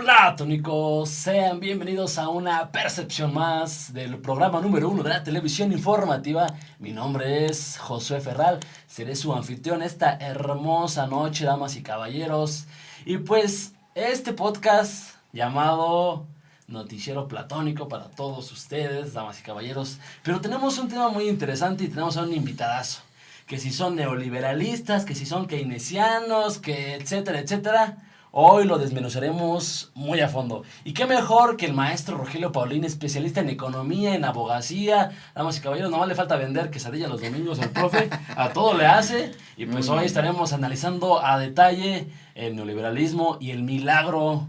Platónicos, sean bienvenidos a una percepción más del programa número 1 de la televisión informativa. Mi nombre es Josué Ferral, seré su anfitrión esta hermosa noche, damas y caballeros. Y pues este podcast llamado Noticiero Platónico para todos ustedes, damas y caballeros. Pero tenemos un tema muy interesante y tenemos a un invitadazo. Que si son neoliberalistas, que si son keynesianos, que etcétera, etcétera. Hoy lo desmenuzaremos muy a fondo. Y qué mejor que el maestro Rogelio Paulín, especialista en economía, en abogacía. Damas y caballeros, nomás le falta vender quesadilla los domingos al profe. A todo le hace. Y pues hoy estaremos analizando a detalle el neoliberalismo y el milagro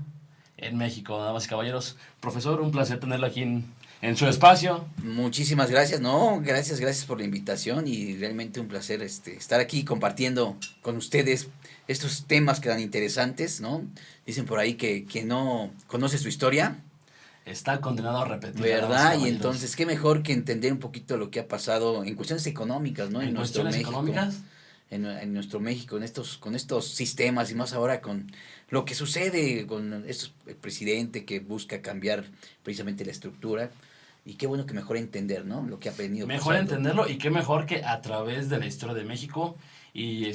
en México. Damas y caballeros, profesor, un placer tenerlo aquí en su espacio. Muchísimas gracias, no, gracias por la invitación y realmente un placer estar aquí compartiendo con ustedes estos temas que dan interesantes, ¿no? Dicen por ahí que quien no conoce su historia, está condenado a repetir. ¿verdad? Y entonces, qué mejor que entender un poquito lo que ha pasado en cuestiones económicas, ¿no? En nuestro cuestiones México, económicas. en nuestro México, con estos sistemas y más ahora con lo que sucede con el presidente que busca cambiar precisamente la estructura. Y qué bueno que mejor entender, ¿no? Lo que ha venido mejor pasando. entenderlo y qué mejor que a través de la historia de México. Y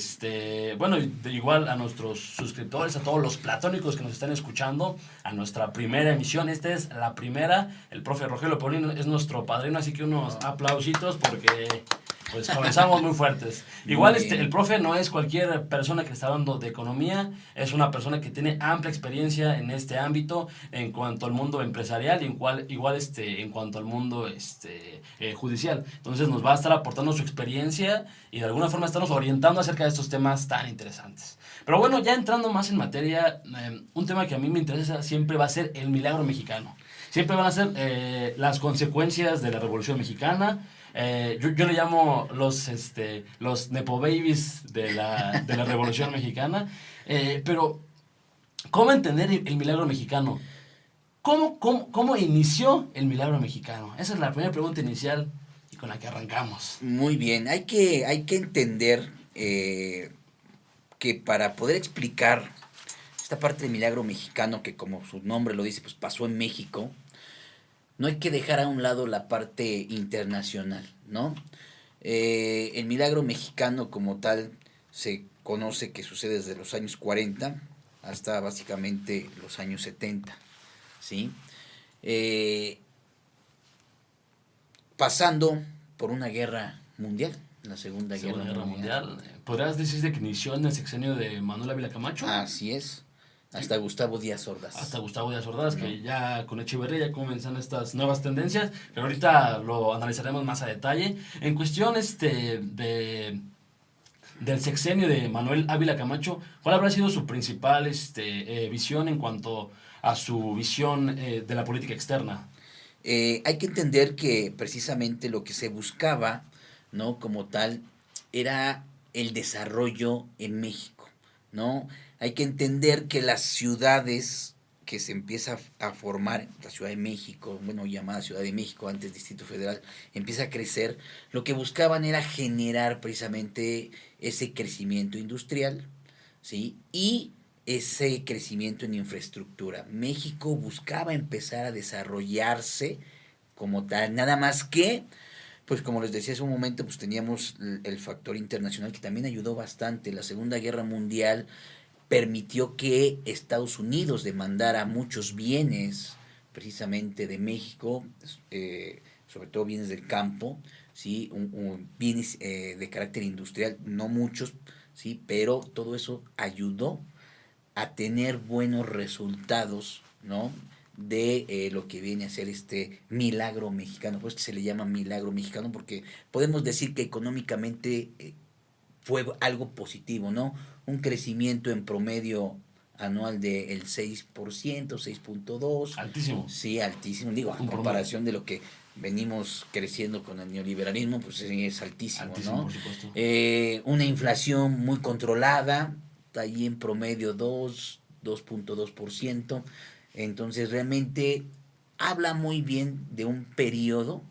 bueno, igual a nuestros suscriptores, a todos los platónicos que nos están escuchando, a nuestra primera emisión. Esta es la primera. El profe Rogelio Paulino es nuestro padrino, así que unos aplausitos porque pues comenzamos muy fuertes. Igual el profe no es cualquier persona que está hablando de economía, es una persona que tiene amplia experiencia en este ámbito en cuanto al mundo empresarial y igual en cuanto al mundo judicial. Entonces nos va a estar aportando su experiencia y de alguna forma estarnos orientando acerca de estos temas tan interesantes. Pero bueno, ya entrando más en materia, un tema que a mí me interesa siempre va a ser el milagro mexicano. Siempre van a ser las consecuencias de la Revolución Mexicana. Yo le llamo los Nepo Babies de la Revolución Mexicana. Pero, ¿cómo entender el milagro mexicano? ¿Cómo inició el milagro mexicano? Esa es la primera pregunta inicial y con la que arrancamos. Muy bien, hay que entender que para poder explicar esta parte del milagro mexicano, que como su nombre lo dice, pues pasó en México, no hay que dejar a un lado la parte internacional, ¿no? El milagro mexicano como tal se conoce que sucede desde los años 40 hasta básicamente los años 70, ¿sí? Pasando por una guerra mundial, la Segunda Guerra Mundial. ¿Podrías decirse que inició en el sexenio de Manuel Ávila Camacho? Así es. Hasta Gustavo Díaz Ordaz. Hasta Gustavo Díaz Ordaz, que ya con Echeverría ya comienzan estas nuevas tendencias, pero ahorita lo analizaremos más a detalle. En cuestión del sexenio de Manuel Ávila Camacho, ¿cuál habrá sido su principal visión en cuanto a su visión de la política externa? Hay que entender que precisamente lo que se buscaba, ¿no? Como tal, era el desarrollo en México, ¿no? Hay que entender que las ciudades que se empieza a formar, la Ciudad de México, bueno, llamada Ciudad de México, antes Distrito Federal, empieza a crecer, lo que buscaban era generar precisamente ese crecimiento industrial, ¿sí? Y ese crecimiento en infraestructura. México buscaba empezar a desarrollarse como tal, nada más que, pues como les decía hace un momento, pues teníamos el factor internacional que también ayudó bastante. La Segunda Guerra Mundial permitió que Estados Unidos demandara muchos bienes precisamente de México, sobre todo bienes del campo, ¿sí? Bienes de carácter industrial, no muchos, ¿sí? Pero todo eso ayudó a tener buenos resultados, ¿no? De lo que viene a ser este milagro mexicano. Pues que se le llama milagro mexicano porque podemos decir que económicamente fue algo positivo, ¿no? Un crecimiento en promedio anual del 6%, 6.2%. Altísimo. Sí, altísimo. Digo, a comparación de lo que venimos creciendo con el neoliberalismo, pues es altísimo, ¿no? Por supuesto. Una inflación muy controlada, ahí en promedio 2.2%. Entonces realmente habla muy bien de un periodo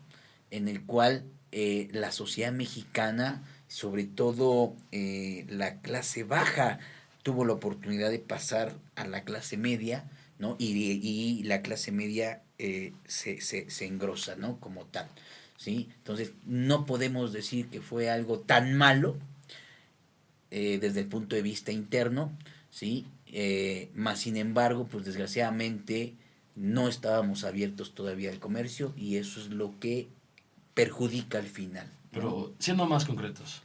en el cual la sociedad mexicana, sobre todo la clase baja, tuvo la oportunidad de pasar a la clase media, ¿no? Y la clase media se engrosa, ¿no? Como tal, ¿sí? Entonces, no podemos decir que fue algo tan malo desde el punto de vista interno, ¿sí? Más sin embargo, pues desgraciadamente no estábamos abiertos todavía al comercio y eso es lo que perjudica al final, ¿no? Pero siendo más concretos,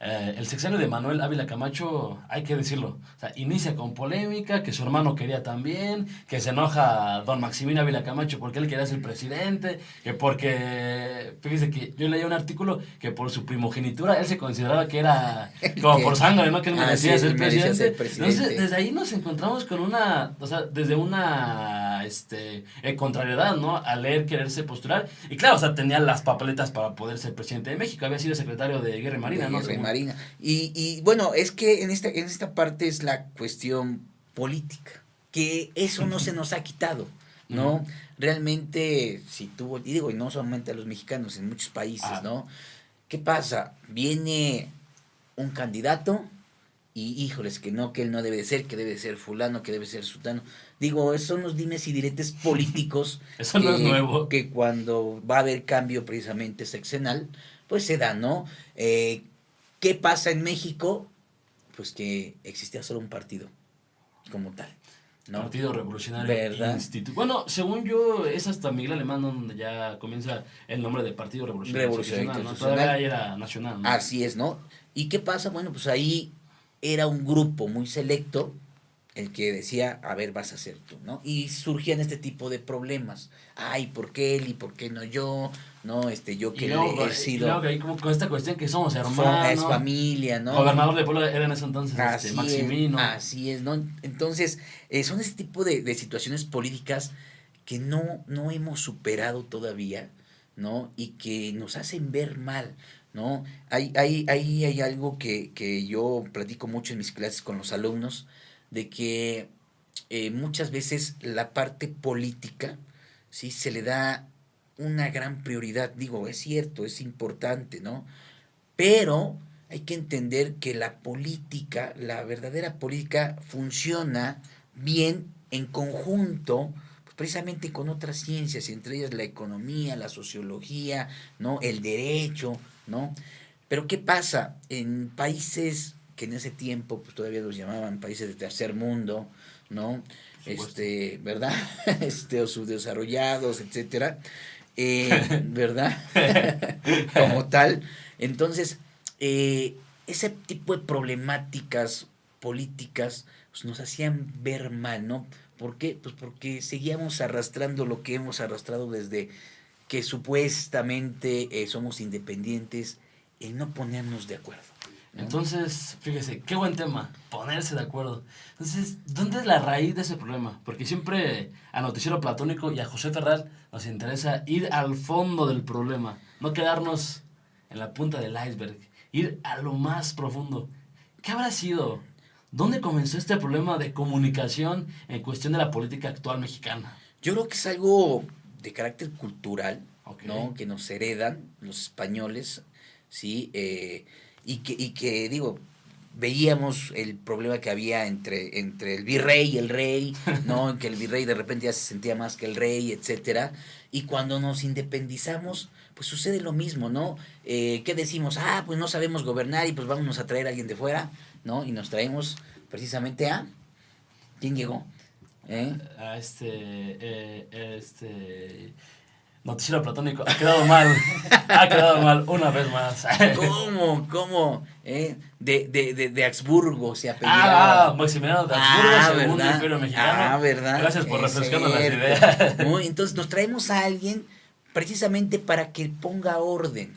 el sexenio de Manuel Ávila Camacho, hay que decirlo, o sea, inicia con polémica, que su hermano quería también, que se enoja don Maximino Ávila Camacho porque él quería ser presidente, que porque, fíjese que yo leí un artículo que por su primogenitura él se consideraba que era como Que- por sangre, ¿no? Que él merecía sí, ser él merecía presidente. ser presidente. Entonces, desde ahí nos encontramos con una, o sea, desde una, contrariedad, ¿no? Al él quererse postular. Y claro, o sea, tenía las papeletas para poder ser presidente de México, había sido secretario de Guerra y Marina, De ¿no? Guerra y Según. Marina. Y bueno, es que en esta parte es la cuestión política, que eso no se nos ha quitado, ¿no? Ujú. Realmente, si tuvo, y digo, y no solamente a los mexicanos, en muchos países, Ah, ¿no? ¿Qué pasa? Viene un candidato y híjoles, que no, que él no debe de ser, que debe de ser fulano, que debe ser sultano. Digo, esos son los dimes y diretes políticos eso no es nuevo. que cuando va a haber cambio precisamente sexenal, pues se da, ¿no? ¿Qué pasa en México? Pues que existía solo un partido como tal, ¿no? Partido Revolucionario ¿Verdad? Instituto. Bueno, según yo, es hasta Miguel Alemán donde ya comienza el nombre de Partido Revolucionario Revolucionario Institucional, ¿no? Institucional. Todavía ahí era nacional, ¿no? Así es, ¿no? ¿Y qué pasa? Bueno, pues ahí era un grupo muy selecto el que decía, a ver, vas a ser tú, ¿no? Y surgían este tipo de problemas. Ay, ¿por qué él y por qué no yo? No, yo Y que luego, he y luego sido, que ahí como con esta cuestión que somos es hermanos. familia, ¿no? Gobernador de Puebla era en ese entonces Maximino. Así es, ¿no? Entonces, son ese tipo de situaciones políticas que no hemos superado todavía, ¿no? Y que nos hacen ver mal, ¿no? Hay algo que yo platico mucho en mis clases con los alumnos, de que muchas veces la parte política, ¿sí? Se le da una gran prioridad. Digo, es cierto, es importante, ¿no? Pero hay que entender que la política, la verdadera política, funciona bien en conjunto, pues precisamente con otras ciencias, entre ellas la economía, la sociología, ¿no? El derecho, ¿no? Pero ¿qué pasa? En países que en ese tiempo pues todavía los llamaban países de tercer mundo, ¿no? Supuesto. ¿Verdad? O subdesarrollados, etcétera. ¿Verdad? Como tal. Entonces, ese tipo de problemáticas políticas pues, nos hacían ver mal, ¿no? ¿Por qué? Pues porque seguíamos arrastrando lo que hemos arrastrado desde que supuestamente somos independientes, el no ponernos de acuerdo, ¿no? Entonces, fíjese, qué buen tema, ponerse de acuerdo. Entonces, ¿dónde es la raíz de ese problema? Porque siempre a Noticiero Platónico y a José Ferral nos interesa ir al fondo del problema, no quedarnos en la punta del iceberg, ir a lo más profundo. ¿Qué habrá sido? ¿Dónde comenzó este problema de comunicación en cuestión de la política actual mexicana? Yo creo que es algo de carácter cultural, Ok. ¿no? Que nos heredan los españoles, ¿sí? Y que, digo, veíamos el problema que había entre el virrey y el rey, ¿no? Que el virrey de repente ya se sentía más que el rey, etcétera. Y cuando nos independizamos, pues sucede lo mismo, ¿no? ¿Qué decimos? Ah, pues no sabemos gobernar y pues vámonos a traer a alguien de fuera, ¿no? Y nos traemos precisamente a... ¿Quién llegó? ¿Eh? A Noticiero Platónico. Ha quedado mal. Ha quedado mal una vez más. ¿Cómo? De Habsburgo se apellidaba. Maximiliano de Habsburgo, segundo ¿verdad? imperio mexicano. ¿Verdad? Gracias por Es refrescarnos las cierto. ideas. Entonces nos traemos a alguien precisamente para que ponga orden,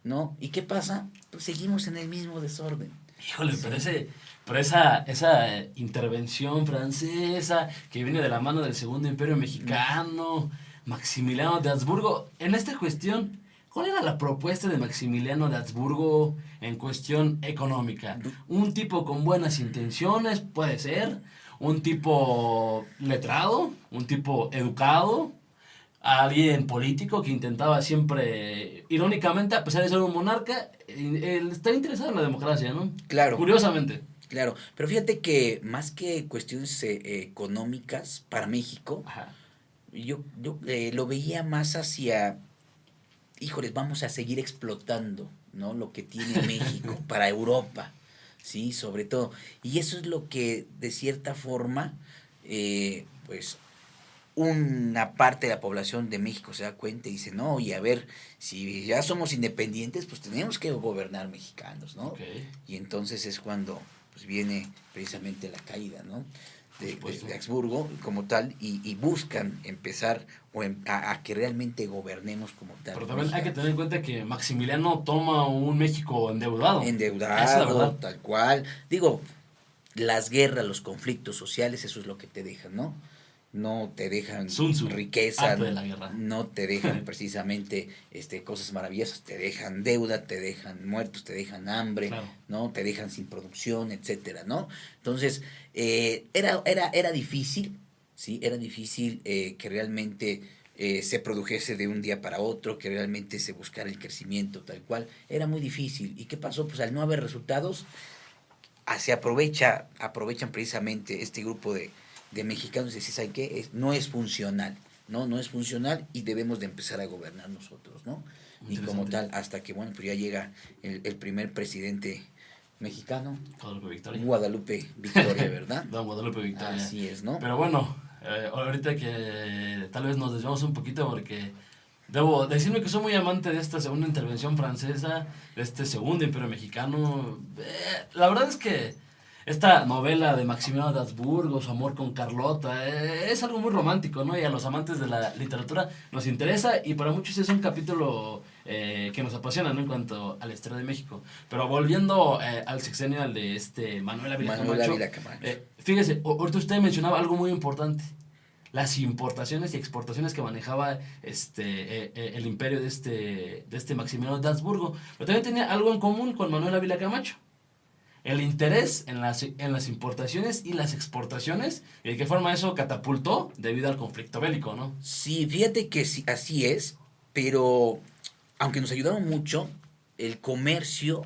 ¿no? ¿Y qué pasa? Pues seguimos en el mismo desorden. Híjole, Sí. pero esa intervención francesa que viene de la mano del segundo imperio mexicano, Maximiliano de Habsburgo, en esta cuestión, ¿cuál era la propuesta de Maximiliano de Habsburgo en cuestión económica? Un tipo con buenas intenciones, puede ser, un tipo letrado, un tipo educado, alguien político que intentaba siempre, irónicamente, a pesar de ser un monarca, él estaba interesado en la democracia, ¿no? Claro. Curiosamente. Claro, pero fíjate que más que cuestiones económicas para México, Ajá. yo lo veía más hacia, híjoles, vamos a seguir explotando, ¿no? Lo que tiene México para Europa, ¿sí? Sobre todo. Y eso es lo que, de cierta forma, pues una parte de la población de México se da cuenta y dice, no, y a ver, si ya somos independientes, pues tenemos que gobernar mexicanos, ¿no? Ok, Y entonces es cuando pues viene precisamente la caída, ¿no? por De supuesto. Habsburgo como tal y buscan empezar a que realmente gobernemos como tal Pero los también hay que tener mexicanos. en cuenta que Maximiliano toma un México endeudado. Esa es la Endeudado, verdad. tal cual. Digo, las guerras, los conflictos sociales, eso es lo que te dejan, ¿no? No te dejan Sun Tzu, riqueza, arte de la guerra. no te dejan precisamente cosas maravillosas, te dejan deuda, te dejan muertos, te dejan hambre, Claro. ¿no? Te dejan sin producción, etcétera, ¿no? Entonces, era difícil, ¿sí? Era difícil que realmente se produjese de un día para otro, que realmente se buscara el crecimiento tal cual. Era muy difícil. ¿Y qué pasó? Pues al no haber resultados, aprovechan precisamente este grupo de mexicanos y decir, ¿saben qué? No es funcional, ¿no? No es funcional y debemos de empezar a gobernar nosotros, ¿no? Y como Interesante. tal, hasta que, bueno, pues ya llega el primer presidente mexicano, Guadalupe Victoria. Guadalupe Victoria, ¿verdad? Don Guadalupe Victoria. Así es, ¿no? Pero bueno, ahorita que tal vez nos desviamos un poquito porque debo decirme que soy muy amante de esta segunda intervención francesa, de este segundo imperio mexicano. La verdad es que esta novela de Maximiliano de Habsburgo, su amor con Carlota, es algo muy romántico, ¿no? Y a los amantes de la literatura nos interesa y para muchos es un capítulo que nos apasiona, ¿no? En cuanto a la historia de México. Pero volviendo al sexenio, al de Manuel Ávila Manuel Camacho, Ávila Camacho. fíjese, ahorita usted mencionaba algo muy importante, las importaciones y exportaciones que manejaba el imperio de este Maximiliano de Habsburgo. Pero también tenía algo en común con Manuel Ávila Camacho. El interés en las importaciones y las exportaciones, y de qué forma eso catapultó debido al conflicto bélico, ¿no? Sí, fíjate que sí, así es, pero aunque nos ayudaron mucho, el comercio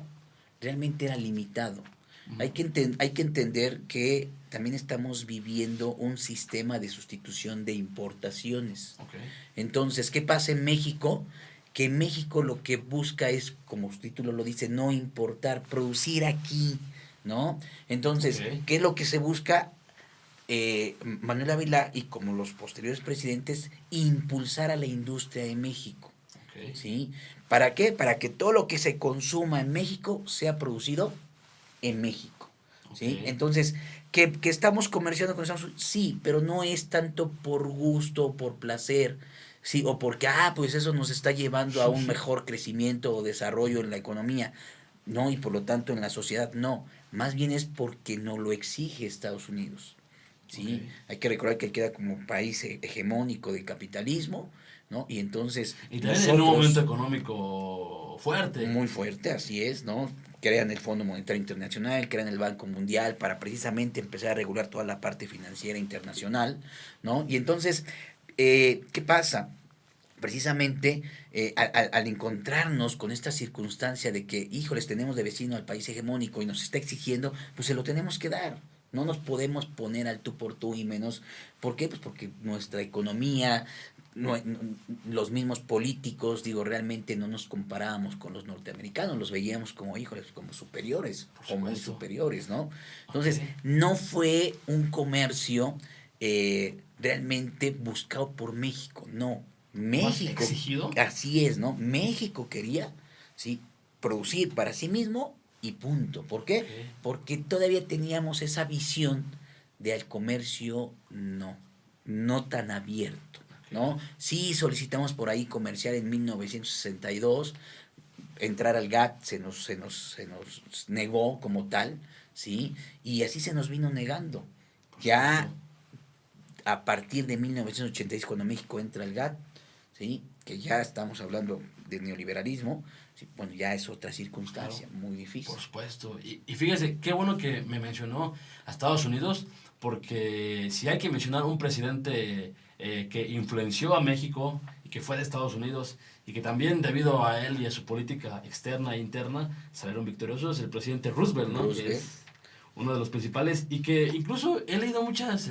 realmente era limitado. Ujú. Hay que entender que también estamos viviendo un sistema de sustitución de importaciones. Ok, Entonces, ¿qué pasa en México? Que en México lo que busca es, como su título lo dice, no importar, producir aquí, ¿no? Entonces, ok, ¿qué es lo que se busca? Manuel Ávila y como los posteriores presidentes, impulsar a la industria de México, ok, ¿sí? ¿Para qué? Para que todo lo que se consuma en México sea producido en México, ok, ¿sí? Entonces, ¿que estamos comerciando con Estados Unidos? Sí, pero no es tanto por gusto, por placer, ¿sí? O porque, pues eso nos está llevando a un mejor crecimiento o desarrollo en la economía, no, y por lo tanto en la sociedad, no. Más bien es porque no lo exige Estados Unidos. ok. ¿Sí? Hay que recordar que él queda como país hegemónico del capitalismo, ¿no? Y entonces Y también en un momento nosotros, económico fuerte. muy fuerte, así es, ¿no? Crean el Fondo Monetario Internacional, crean el Banco Mundial para precisamente empezar a regular toda la parte financiera internacional, ¿no? Y entonces, ¿qué pasa? Precisamente al encontrarnos con esta circunstancia de que, híjoles, tenemos de vecino al país hegemónico y nos está exigiendo, pues se lo tenemos que dar. No nos podemos poner al tú por tú y menos. ¿Por qué? Pues porque nuestra economía, los mismos políticos, digo, realmente no nos comparábamos con los norteamericanos, los veíamos como, híjoles, como superiores, Por como muy supuesto. superiores, ¿no? Ok. Entonces, no fue un comercio realmente buscado por México, no. Más México, exigido. así es, ¿no? México quería, ¿sí? Producir para sí mismo y punto. ¿Por Ok, qué? Porque todavía teníamos esa visión del comercio no tan abierto, ¿no? ok. Sí solicitamos por ahí comercial en 1962, entrar al GATT se nos negó como tal, ¿sí? Y así se nos vino negando. Por Ya supuesto. a partir de 1986, cuando México entra al GATT, ¿sí? Que ya estamos hablando de neoliberalismo, ¿sí? Bueno, ya es otra Claro. circunstancia muy difícil. Por supuesto. Y fíjese, qué bueno que me mencionó a Estados Unidos, porque si hay que mencionar un presidente que influenció a México y que fue de Estados Unidos y que también debido a él y a su política externa e interna salieron victoriosos, el presidente Roosevelt, ¿no? Que Roosevelt, es uno de los principales, y que incluso he leído muchas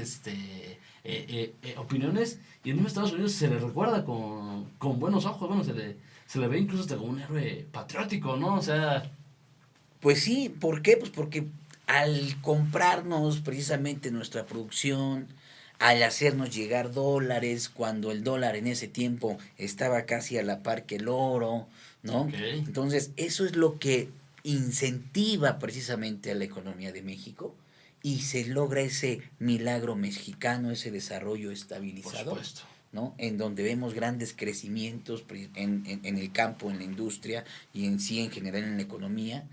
opiniones, y en los Estados Unidos se le recuerda con buenos ojos, bueno, se le ve incluso hasta como un héroe patriótico, ¿no? O sea, Pues sí, ¿por qué? Pues porque al comprarnos precisamente nuestra producción, al hacernos llegar dólares, cuando el dólar en ese tiempo estaba casi a la par que el oro, ¿no? ok, Entonces, eso es lo que incentiva precisamente a la economía de México y se logra ese milagro mexicano, ese desarrollo por estabilizador, supuesto. ¿no? En donde vemos grandes crecimientos en el campo, en la industria y en sí en general en la economía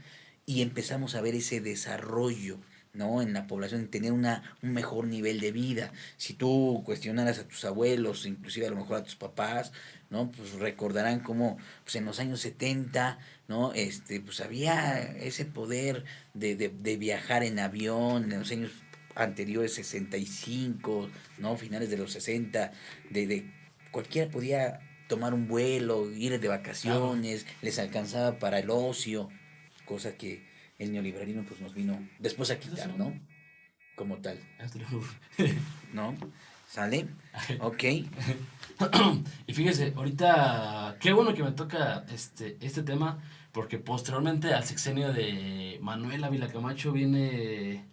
y empezamos a ver ese desarrollo, ¿no? En la población, en tener un mejor nivel de vida. Si tú cuestionaras a tus abuelos, inclusive a lo mejor a tus papás, ¿no? Pues recordarán cómo pues en los años 70, ¿no? Pues había ese poder de viajar en avión, en los años anteriores, 65, ¿no? Finales de los 60, de cualquiera podía tomar un vuelo, ir de Claro. vacaciones, les alcanzaba para el ocio, cosa que el neoliberalismo pues nos vino después a Eso quitar, ¿no? Como tal, ¿no? ¿Sale? Ok. Y fíjese, ahorita, qué bueno que me toca este tema, porque posteriormente al sexenio de Manuel Ávila Camacho viene,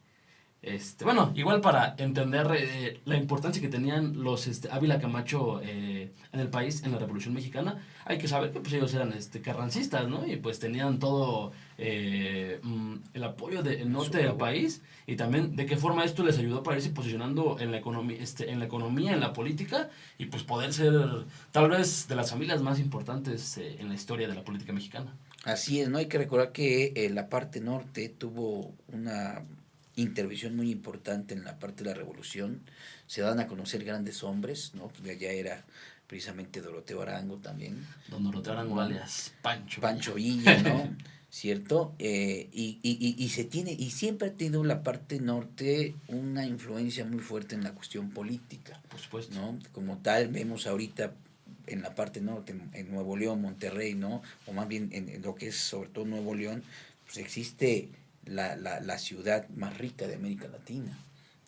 bueno, igual para entender la importancia que tenían los Ávila Camacho en el país, en la Revolución Mexicana, hay que saber que pues ellos eran carrancistas, ¿no? Y pues tenían todo el apoyo del A su norte del favor. país, y también de qué forma esto les ayudó para irse posicionando en la economía, en la política, y pues poder ser tal vez de las familias más importantes en la historia de la política mexicana. Así es, ¿no? Hay que recordar que la parte norte tuvo una intervención muy importante en la parte de la revolución. Se dan a conocer grandes hombres, ¿no? Pues de allá era precisamente Doroteo Arango también, Don Doroteo Arango ¿no? alias Pancho Pancho Villa. Villa, ¿no? ¿Cierto? Y se tiene, y siempre ha tenido la parte norte una influencia muy fuerte en la cuestión política, Por supuesto. ¿no? Como tal, vemos ahorita en la parte norte, en Nuevo León, Monterrey, ¿no? O más bien en lo que es sobre todo Nuevo León, pues existe la ciudad más rica de América Latina,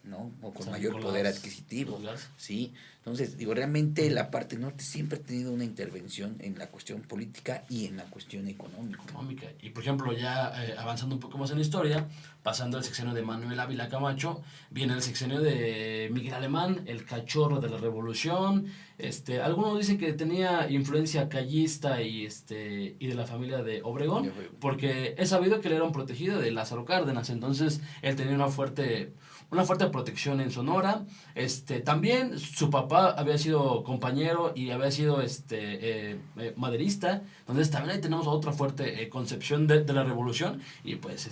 ¿no? O con San mayor poder Nicolás adquisitivo, Los Garza. ¿sí? Entonces, digo, realmente la parte norte siempre ha tenido una intervención en la cuestión política y en la cuestión económica. Económica. Y por ejemplo, ya avanzando un poco más en la historia, pasando el sexenio de Manuel Ávila Camacho, viene el sexenio de Miguel Alemán, el cachorro de la revolución. Algunos dicen que tenía influencia callista y de la familia de Obregón, porque es sabido que él era un protegido de Lázaro Cárdenas, entonces él tenía una fuerte protección en Sonora. También su papá había sido compañero y había sido maderista, entonces también ahí tenemos otra fuerte concepción de la revolución, y pues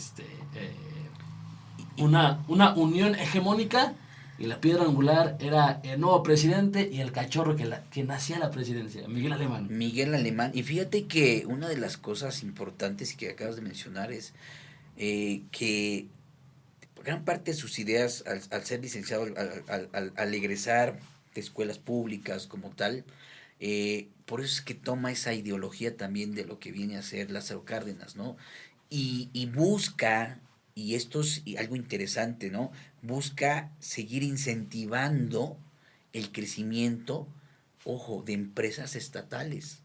una unión hegemónica, y la piedra angular era el nuevo presidente y el cachorro que nacía la presidencia, Miguel Alemán. Miguel Alemán, y fíjate que una de las cosas importantes que acabas de mencionar es que gran parte de sus ideas al ser licenciado, al egresar de escuelas públicas como tal, por eso es que toma esa ideología también de lo que viene a ser Lázaro Cárdenas, ¿no? Y busca, y esto es algo interesante, ¿no? Busca seguir incentivando el crecimiento, ojo, de empresas estatales,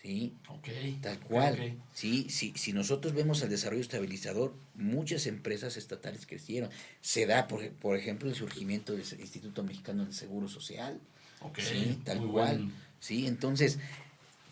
¿sí? Ok, Tal ok, ok. cual. Sí, sí, si nosotros vemos el desarrollo estabilizador, muchas empresas estatales crecieron. Se da, por ejemplo, el surgimiento del Instituto Mexicano del Seguro Social. Ok, Sí, tal muy cual. buen. Sí, entonces,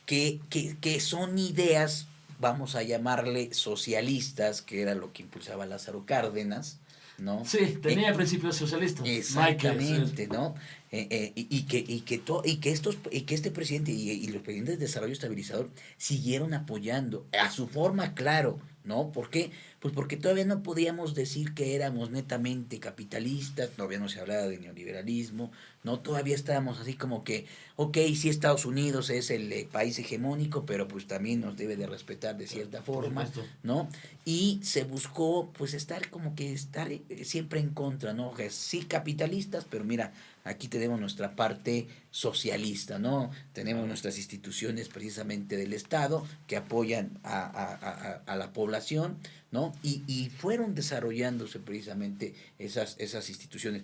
que son ideas, vamos a llamarle socialistas, que era lo que impulsaba Lázaro Cárdenas, ¿no? Sí, tenía principios socialistas, no hay que ser. Exactamente, ¿no? Y que este presidente y los presidentes de desarrollo estabilizador siguieron apoyando a su forma, claro, ¿no? ¿Por qué? Pues porque todavía no podíamos decir que éramos netamente capitalistas, todavía no se hablaba de neoliberalismo, ¿no? Todavía estábamos así como que, ok, sí, Estados Unidos es el país hegemónico, pero pues también nos debe de respetar de cierta Por forma, supuesto. ¿no? Y se buscó pues estar como que estar siempre en contra, ¿no? Que sí capitalistas, pero mira, Aquí tenemos nuestra parte socialista, ¿no? Tenemos nuestras instituciones precisamente del Estado que apoyan a la población, ¿no? Y fueron desarrollándose precisamente esas instituciones,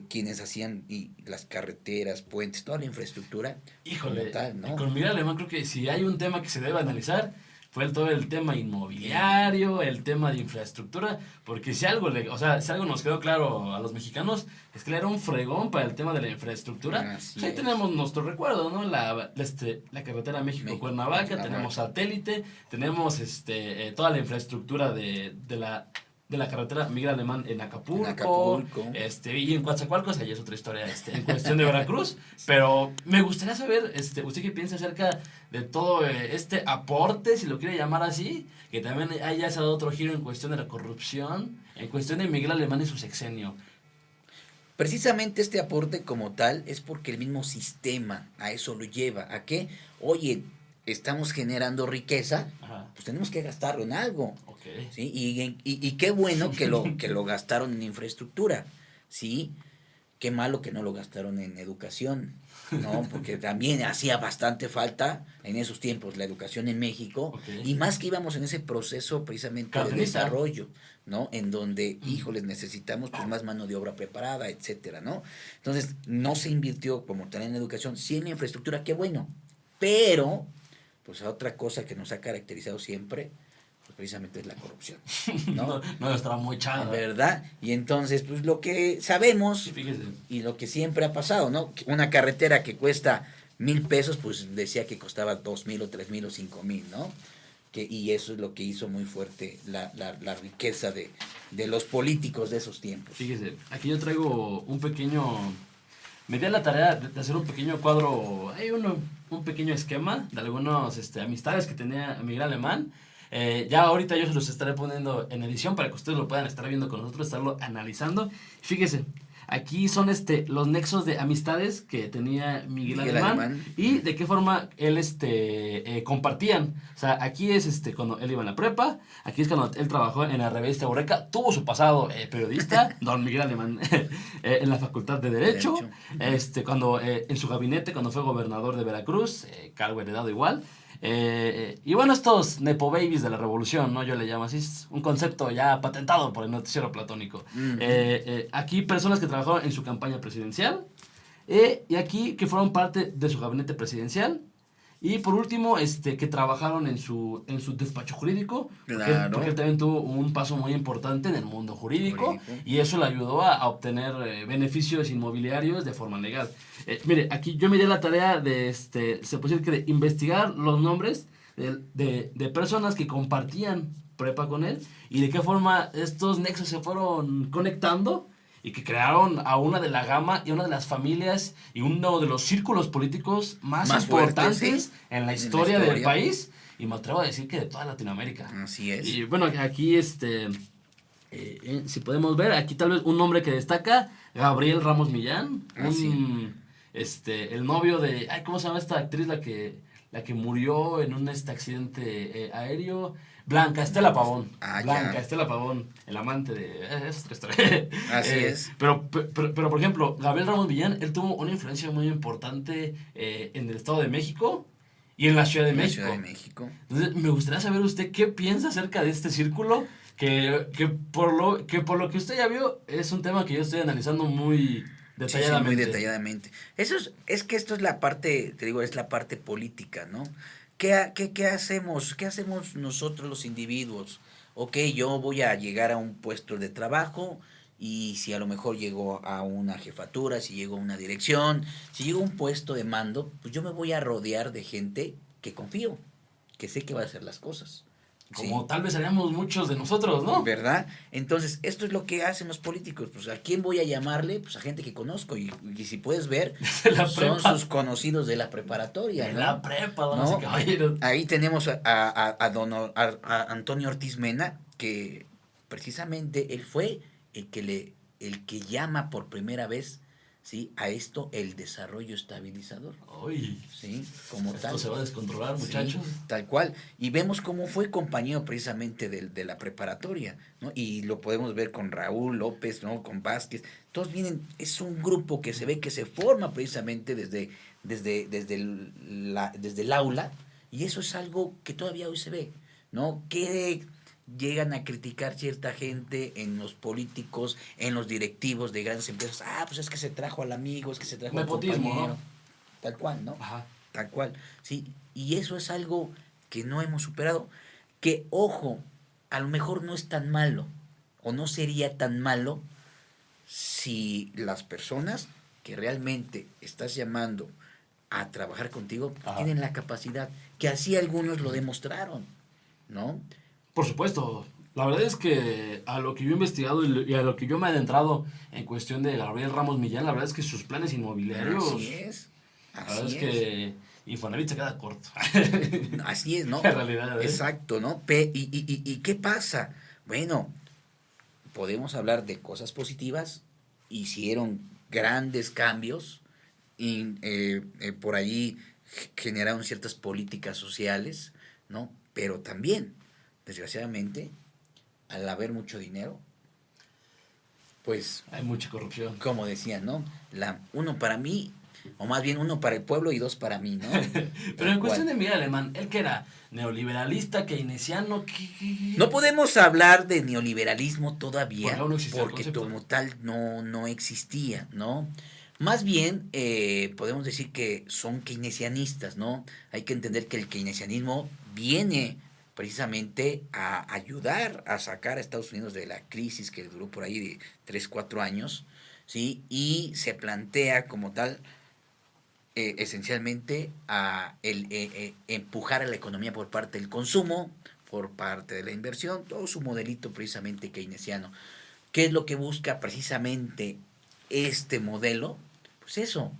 quienes hacían las carreteras, puentes, toda la infraestructura como Híjole, tal, ¿no? con Miguel Alemán creo que si hay un tema que se debe analizar fue todo el tema inmobiliario, el tema de infraestructura, porque si algo, o sea, si algo nos quedó claro a los mexicanos es que él era un fregón para el tema de la infraestructura. Así Pues ahí es. tenemos nuestro recuerdo, ¿no? La carretera México-Cuernavaca, tenemos satélite, tenemos toda la infraestructura de la carretera Miguel Alemán en Acapulco, y en Coatzacoalcos, ahí es otra historia, en cuestión de Veracruz, pero me gustaría saber, usted qué piensa acerca de todo este aporte, si lo quiere llamar así, que también haya dado otro giro en cuestión de la corrupción, en cuestión de Miguel Alemán y su sexenio. Precisamente este aporte como tal es porque el mismo sistema a eso lo lleva. ¿A qué? Oye, estamos generando riqueza, Ajá, pues tenemos que gastarlo en algo. ok. ¿Sí? Y qué bueno que lo gastaron en infraestructura, ¿sí? Qué malo que no lo gastaron en educación, ¿no? Porque también hacía bastante falta en esos tiempos la educación en México, Ok. y más que íbamos en ese proceso precisamente de Cardenista. desarrollo, ¿no? En donde, híjoles, necesitamos pues más mano de obra preparada, etcétera, ¿no? Entonces, no se invirtió como tal en educación, sí en la infraestructura, qué bueno, pero, pues otra cosa que nos ha caracterizado siempre, pues precisamente es la corrupción, ¿no? No estaba muy chada. ¿Verdad? Y entonces, pues lo que sabemos Sí, fíjese. y lo que siempre ha pasado, ¿no? Una carretera que cuesta 1,000 pesos, pues decía que costaba 2,000 o 3,000 o 5,000, ¿no? Y eso es lo que hizo muy fuerte la riqueza de los políticos de esos tiempos. Fíjese, aquí yo traigo un pequeño. Me di a la tarea de hacer un pequeño cuadro, un pequeño esquema de algunas amistades que tenía Miguel Alemán. Ya ahorita yo se los estaré poniendo en edición para que ustedes lo puedan estar viendo con nosotros, estarlo analizando. Fíjese, aquí son los nexos de amistades que tenía Miguel Alemán y de qué forma él compartían. O sea, aquí es cuando él iba en la prepa, aquí es cuando él trabajó en la revista Eureka, tuvo su pasado periodista, don Miguel Alemán, en la Facultad de Derecho, cuando en su gabinete, cuando fue gobernador de Veracruz, cargo heredado igual. Y bueno, estos Nepo Babies de la revolución, ¿no? Yo le llamo así, es un concepto ya patentado por el noticiero platónico. Aquí personas que trabajaron en su campaña presidencial, y aquí que fueron parte de su gabinete presidencial, y por último, que trabajaron en su despacho jurídico, Claro. porque él también tuvo un paso muy importante en el mundo jurídico. Y eso le ayudó a obtener beneficios inmobiliarios de forma legal. Mire, aquí yo me di la tarea se puede decir que de investigar los nombres de personas que compartían prepa con él y de qué forma estos nexos se fueron conectando y que crearon a una de la gama y una de las familias y uno de los círculos políticos más importantes fuerte, ¿sí? en la historia del país, y me atrevo a decir que de toda Latinoamérica. Así es. Y bueno, aquí si podemos ver, aquí tal vez un nombre que destaca, Gabriel Ramos Millán, el novio de, ¿cómo se llama esta actriz la que murió en un accidente aéreo? Blanca Estela Pavón. Estela Pavón, el amante de... es otra historia. Así es. Pero, por ejemplo, Gabriel Ramos Millán, él tuvo una influencia muy importante en el Estado de México y en la Ciudad de México. Entonces, me gustaría saber usted qué piensa acerca de este círculo, que por lo que usted ya vio, es un tema que yo estoy analizando muy detalladamente. Sí, muy detalladamente. Es que esto es la parte, te digo, es la parte política, ¿no? ¿Qué hacemos? ¿Qué hacemos nosotros los individuos? Ok, yo voy a llegar a un puesto de trabajo y si a lo mejor llego a una jefatura, si llego a una dirección, si llego a un puesto de mando, pues yo me voy a rodear de gente que confío, que sé que va a hacer las cosas. Como tal vez haríamos muchos de nosotros, ¿no? ¿Verdad? Entonces, esto es lo que hacen los políticos. Pues, ¿a quién voy a llamarle? Pues a gente que conozco. Y si puedes ver, son sus conocidos de la preparatoria. De ¿no? la prepa, ¿no? caballeros. Ahí tenemos a Antonio Ortiz Mena, que precisamente él fue el que llama por primera vez, ¿sí? A esto el desarrollo estabilizador, Uy, ¿sí? Como esto tal. se va a descontrolar, Sí, muchachos. tal cual. Y vemos cómo fue compañero precisamente de la preparatoria, ¿no? Y lo podemos ver con Raúl López, ¿no? Con Vázquez. Todos vienen, es un grupo que se ve que se forma precisamente desde el aula, y eso es algo que todavía hoy se ve, ¿no? Que llegan a criticar cierta gente en los políticos, en los directivos de grandes empresas. Ah, pues es que se trajo al amigo, es que se trajo al Nepotismo, ¿no? compañero. Tal cual, ¿no? Ajá. Tal cual, sí. Y eso es algo que no hemos superado. Que, ojo, a lo mejor no es tan malo, o no sería tan malo si las personas que realmente estás llamando a trabajar contigo pues, Ajá. tienen la capacidad, que así algunos lo demostraron, ¿no? Por supuesto. La verdad es que a lo que yo he investigado y a lo que yo me he adentrado en cuestión de Gabriel Ramos Millán, la verdad es que sus planes Así inmobiliarios, es, la verdad es así es. que Infonavit se queda corto. Así es, ¿no? En realidad, ¿eh? Exacto, ¿no? ¿Y qué pasa? Bueno, podemos hablar de cosas positivas, hicieron grandes cambios y por ahí generaron ciertas políticas sociales, ¿no? Pero también, desgraciadamente, al haber mucho dinero, pues, Hay mucha corrupción. como decían, ¿no? Uno para mí, o más bien uno para el pueblo y dos para mí, ¿no? Pero en Tal cuestión cual. de Miguel Alemán, él que era neoliberalista, keynesiano, No podemos hablar de neoliberalismo porque todavía aún no existía el porque concepto. como tal no existía, ¿no? Más bien podemos decir que son keynesianistas, ¿no? Hay que entender que el keynesianismo viene precisamente a ayudar a sacar a Estados Unidos de la crisis que duró por ahí de 3 4 años, ¿sí? Y se plantea como tal esencialmente empujar a la economía por parte del consumo, por parte de la inversión, todo su modelito precisamente keynesiano. ¿Qué es lo que busca precisamente este modelo? Pues eso,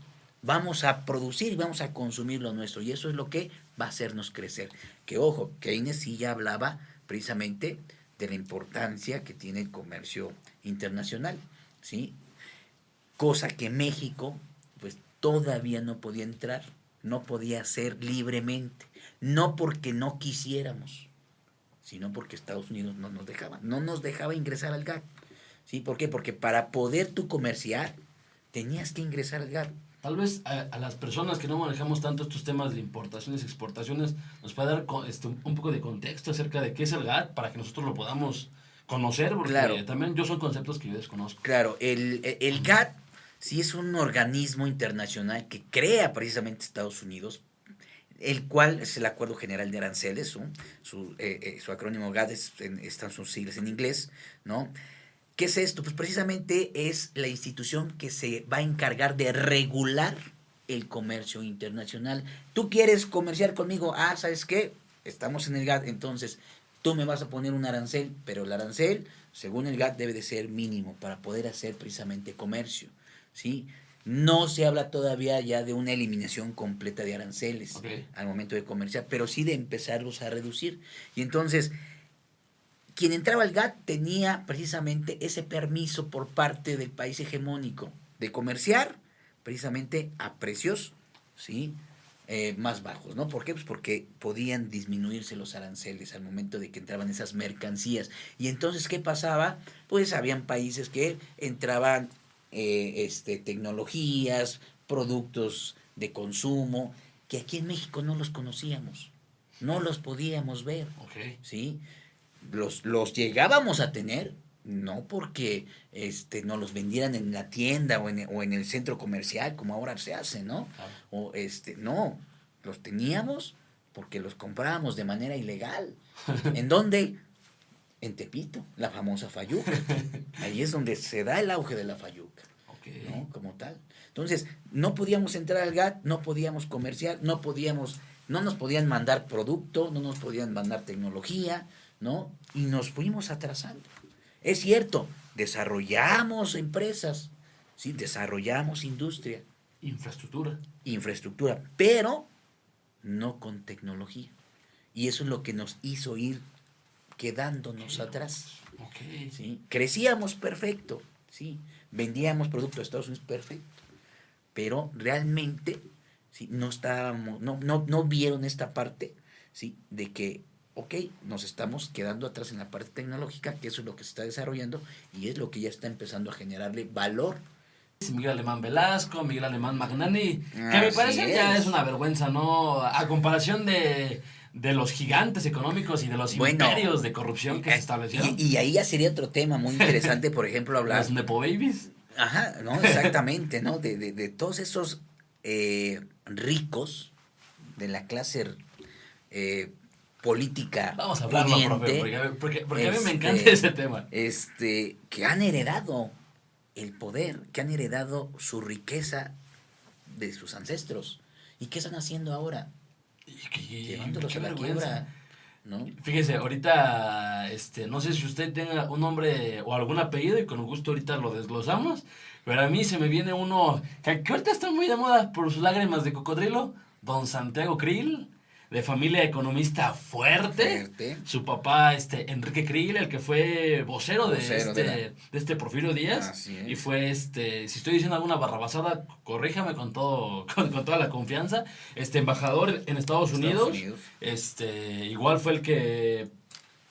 vamos a producir y vamos a consumir lo nuestro y eso es lo que va a hacernos crecer. Que ojo, Keynes sí ya hablaba precisamente de la importancia que tiene el comercio internacional, ¿sí? Cosa que México pues todavía no podía entrar, no podía hacer libremente, no porque no quisiéramos, sino porque Estados Unidos no nos dejaba ingresar al GATT. ¿Sí? ¿Por qué? Porque para poder tú comerciar tenías que ingresar al GATT. Tal vez a las personas que no manejamos tanto estos temas de importaciones y exportaciones nos puede dar un poco de contexto acerca de qué es el GATT para que nosotros lo podamos conocer, porque Claro, también yo son conceptos que yo desconozco. claro, el GATT sí es un organismo internacional que crea precisamente Estados Unidos, el cual es el Acuerdo General de Aranceles, su acrónimo GATT están sus siglas en inglés, ¿no? ¿Qué es esto? Pues precisamente es la institución que se va a encargar de regular el comercio internacional. Tú quieres comerciar conmigo, ¿sabes qué? Estamos en el GATT, entonces tú me vas a poner un arancel, pero el arancel, según el GATT, debe de ser mínimo para poder hacer precisamente comercio, ¿sí? No se habla todavía ya de una eliminación completa de aranceles Ok. al momento de comerciar, pero sí de empezarlos a reducir. Y entonces, quien entraba al GATT tenía precisamente ese permiso por parte del país hegemónico de comerciar precisamente a precios, ¿sí? Más bajos, ¿no? ¿Por qué? Pues porque podían disminuirse los aranceles al momento de que entraban esas mercancías. Y entonces, ¿qué pasaba? Pues habían países que entraban tecnologías, productos de consumo, que aquí en México no los conocíamos, no los podíamos ver, Ok. ¿sí? Los llegábamos a tener, no porque nos los vendieran en la tienda o en el centro comercial, como ahora se hace, ¿no? Claro. O no, los teníamos porque los comprábamos de manera ilegal. ¿En dónde? En Tepito, la famosa fayuca. Ahí es donde se da el auge de la fayuca, Ok. ¿no? Como tal. Entonces, no podíamos entrar al GATT, no podíamos comerciar, no nos podían mandar producto, no nos podían mandar tecnología, ¿no? Y nos fuimos atrasando. Es cierto, desarrollamos empresas, ¿sí? Desarrollamos industria, Infraestructura. infraestructura, pero no con tecnología. Y eso es lo que nos hizo ir quedándonos atrás. Ok. ¿Sí? Crecíamos perfecto, ¿sí? Vendíamos productos a Estados Unidos perfecto, pero realmente, ¿sí? No estábamos, no vieron esta parte, ¿sí? De que, ok, nos estamos quedando atrás en la parte tecnológica, que eso es lo que se está desarrollando y es lo que ya está empezando a generarle valor. Miguel Alemán Velasco, Miguel Alemán Magnani, que a mi Así parecer ya es es. una vergüenza, ¿no? A comparación de los gigantes económicos y de los Bueno, imperios de corrupción que se establecieron, y ahí ya sería otro tema muy interesante, por ejemplo, los hablar, Nepo Babies. ajá, ¿no? Exactamente, ¿no? De todos esos ricos de la clase eh, política Vamos a hablarlo, profe, pudiente, porque a mí me encanta ese tema. que han heredado el poder, que han heredado su riqueza de sus ancestros. ¿Y qué están haciendo ahora? Llevándolos Qué a la vergüenza. quiebra, ¿no? Fíjese, ahorita, no sé si usted tenga un nombre o algún apellido y con gusto ahorita lo desglosamos, pero a mí se me viene uno que ahorita está muy de moda por sus lágrimas de cocodrilo, don Santiago Krill, de familia economista fuerte, Fuerte, su papá, Enrique Krill, el que fue vocero vocero de la... de este Porfirio Díaz, Así y es. fue, si estoy diciendo alguna barrabasada, corríjame con todo, con toda la confianza, embajador en Estados Estados Unidos, Unidos. igual fue el que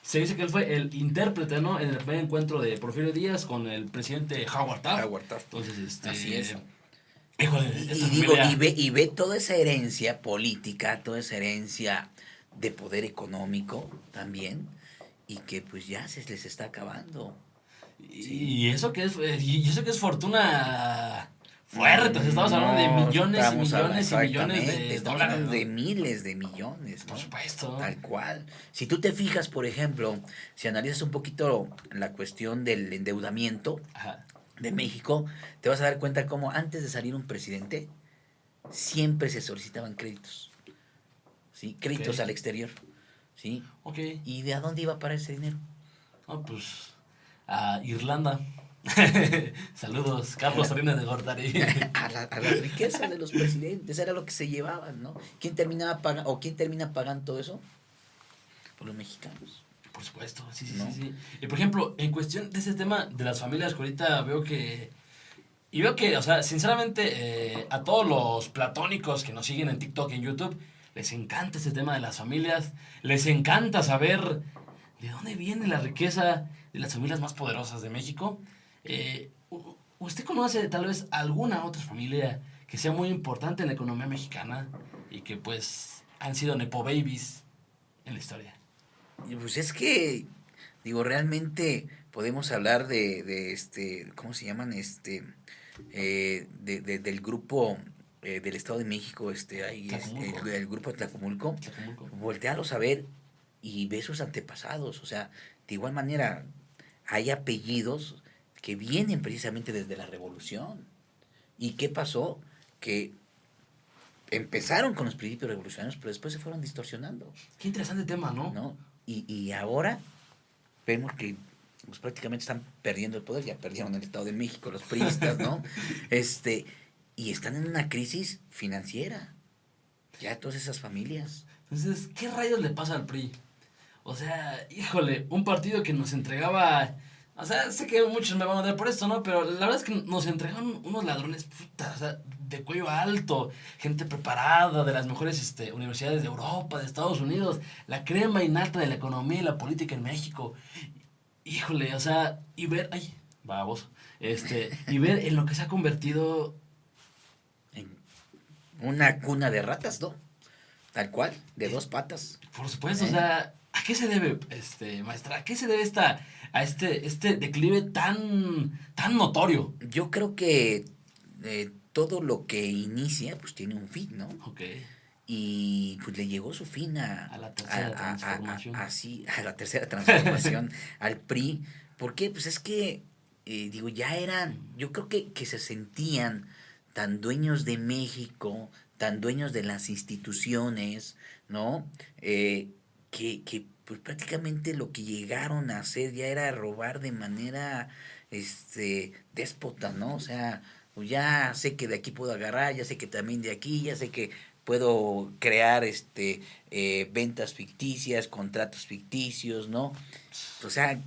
se dice que él fue el intérprete, ¿no? En el primer encuentro de Porfirio Díaz con el presidente Howard Taft. Howard Taft. Entonces, Así es. híjole, Y esta digo, familia. y ve toda esa herencia política, toda esa herencia de poder económico también, y que pues ya se les está acabando. Sí. Y eso que es fortuna fuerte. O sea, estamos hablando de No, millones y estamos hablando millones y millones exactamente, de estamos dólares, hablando ¿no? de miles de millones, ¿no? Por supuesto. Tal cual. Si tú te fijas, por ejemplo, si analizas un poquito la cuestión del endeudamiento Ajá. de México, te vas a dar cuenta cómo antes de salir un presidente, siempre se solicitaban créditos, ¿sí? Créditos Ok. al exterior, ¿sí? Ok. ¿Y de a dónde iba para ese dinero? No, pues. A Irlanda. Saludos, A, Carlos la- Salinas de Gortari. a las riquezas de los presidentes, era lo que se llevaban, ¿no? ¿Quién terminaba pagando, o quién termina pagando todo eso? Por los mexicanos, Por supuesto, sí, sí, ¿no? sí, sí. Y por ejemplo, en cuestión de ese tema de las familias, que ahorita veo que. Y veo que, o sea, sinceramente, a todos los platónicos que nos siguen en TikTok y en YouTube, les encanta este tema de las familias. Les encanta saber de dónde viene la riqueza de las familias más poderosas de México. ¿Usted conoce tal vez alguna otra familia que sea muy importante en la economía mexicana y que pues han sido nepo babies en la historia? Y pues es que, digo, realmente podemos hablar ¿cómo se llaman? Del grupo del Estado de México, ahí es Tlacomulco. el grupo de Tlacomulco, Tlacomulco. voltealos a ver y ve sus antepasados, o sea, de igual manera, hay apellidos que vienen precisamente desde la revolución. ¿Y qué pasó? Que empezaron con los principios revolucionarios, pero después se fueron distorsionando, Qué interesante tema, ¿no? ¿no? Y ahora vemos que pues, prácticamente están perdiendo el poder, ya perdieron el Estado de México, los priistas, ¿no? Y están en una crisis financiera, ya todas esas familias. Entonces, ¿qué rayos le pasa al PRI? O sea, híjole, un partido que nos entregaba. O sea, sé que muchos me van a dar por esto, ¿no? Pero la verdad es que nos entregaron unos ladrones, puta, o sea, de cuello alto, gente preparada de las mejores universidades de Europa, de Estados Unidos, la crema innata de la economía y la política en México. Híjole, o sea, y ver, ay, baboso, y ver en lo que se ha convertido. En una cuna de ratas, ¿no? Tal cual, de dos patas. Por supuesto, o ¿Eh? sea, ¿a qué se debe, maestra? ¿A qué se debe este declive tan notorio? Yo creo que todo lo que inicia, pues tiene un fin, ¿no? Ok, Y pues le llegó su fin a la tercera transformación. así, a la tercera transformación, al PRI. ¿Por qué? Pues es que, digo, ya eran, yo creo que se sentían tan dueños de México, tan dueños de las instituciones, ¿no? Que pues prácticamente lo que llegaron a hacer ya era robar de manera, déspota, ¿no? O sea, pues ya sé que de aquí puedo agarrar, ya sé que también de aquí, ya sé que puedo crear ventas ficticias, contratos ficticios, ¿no? O sea,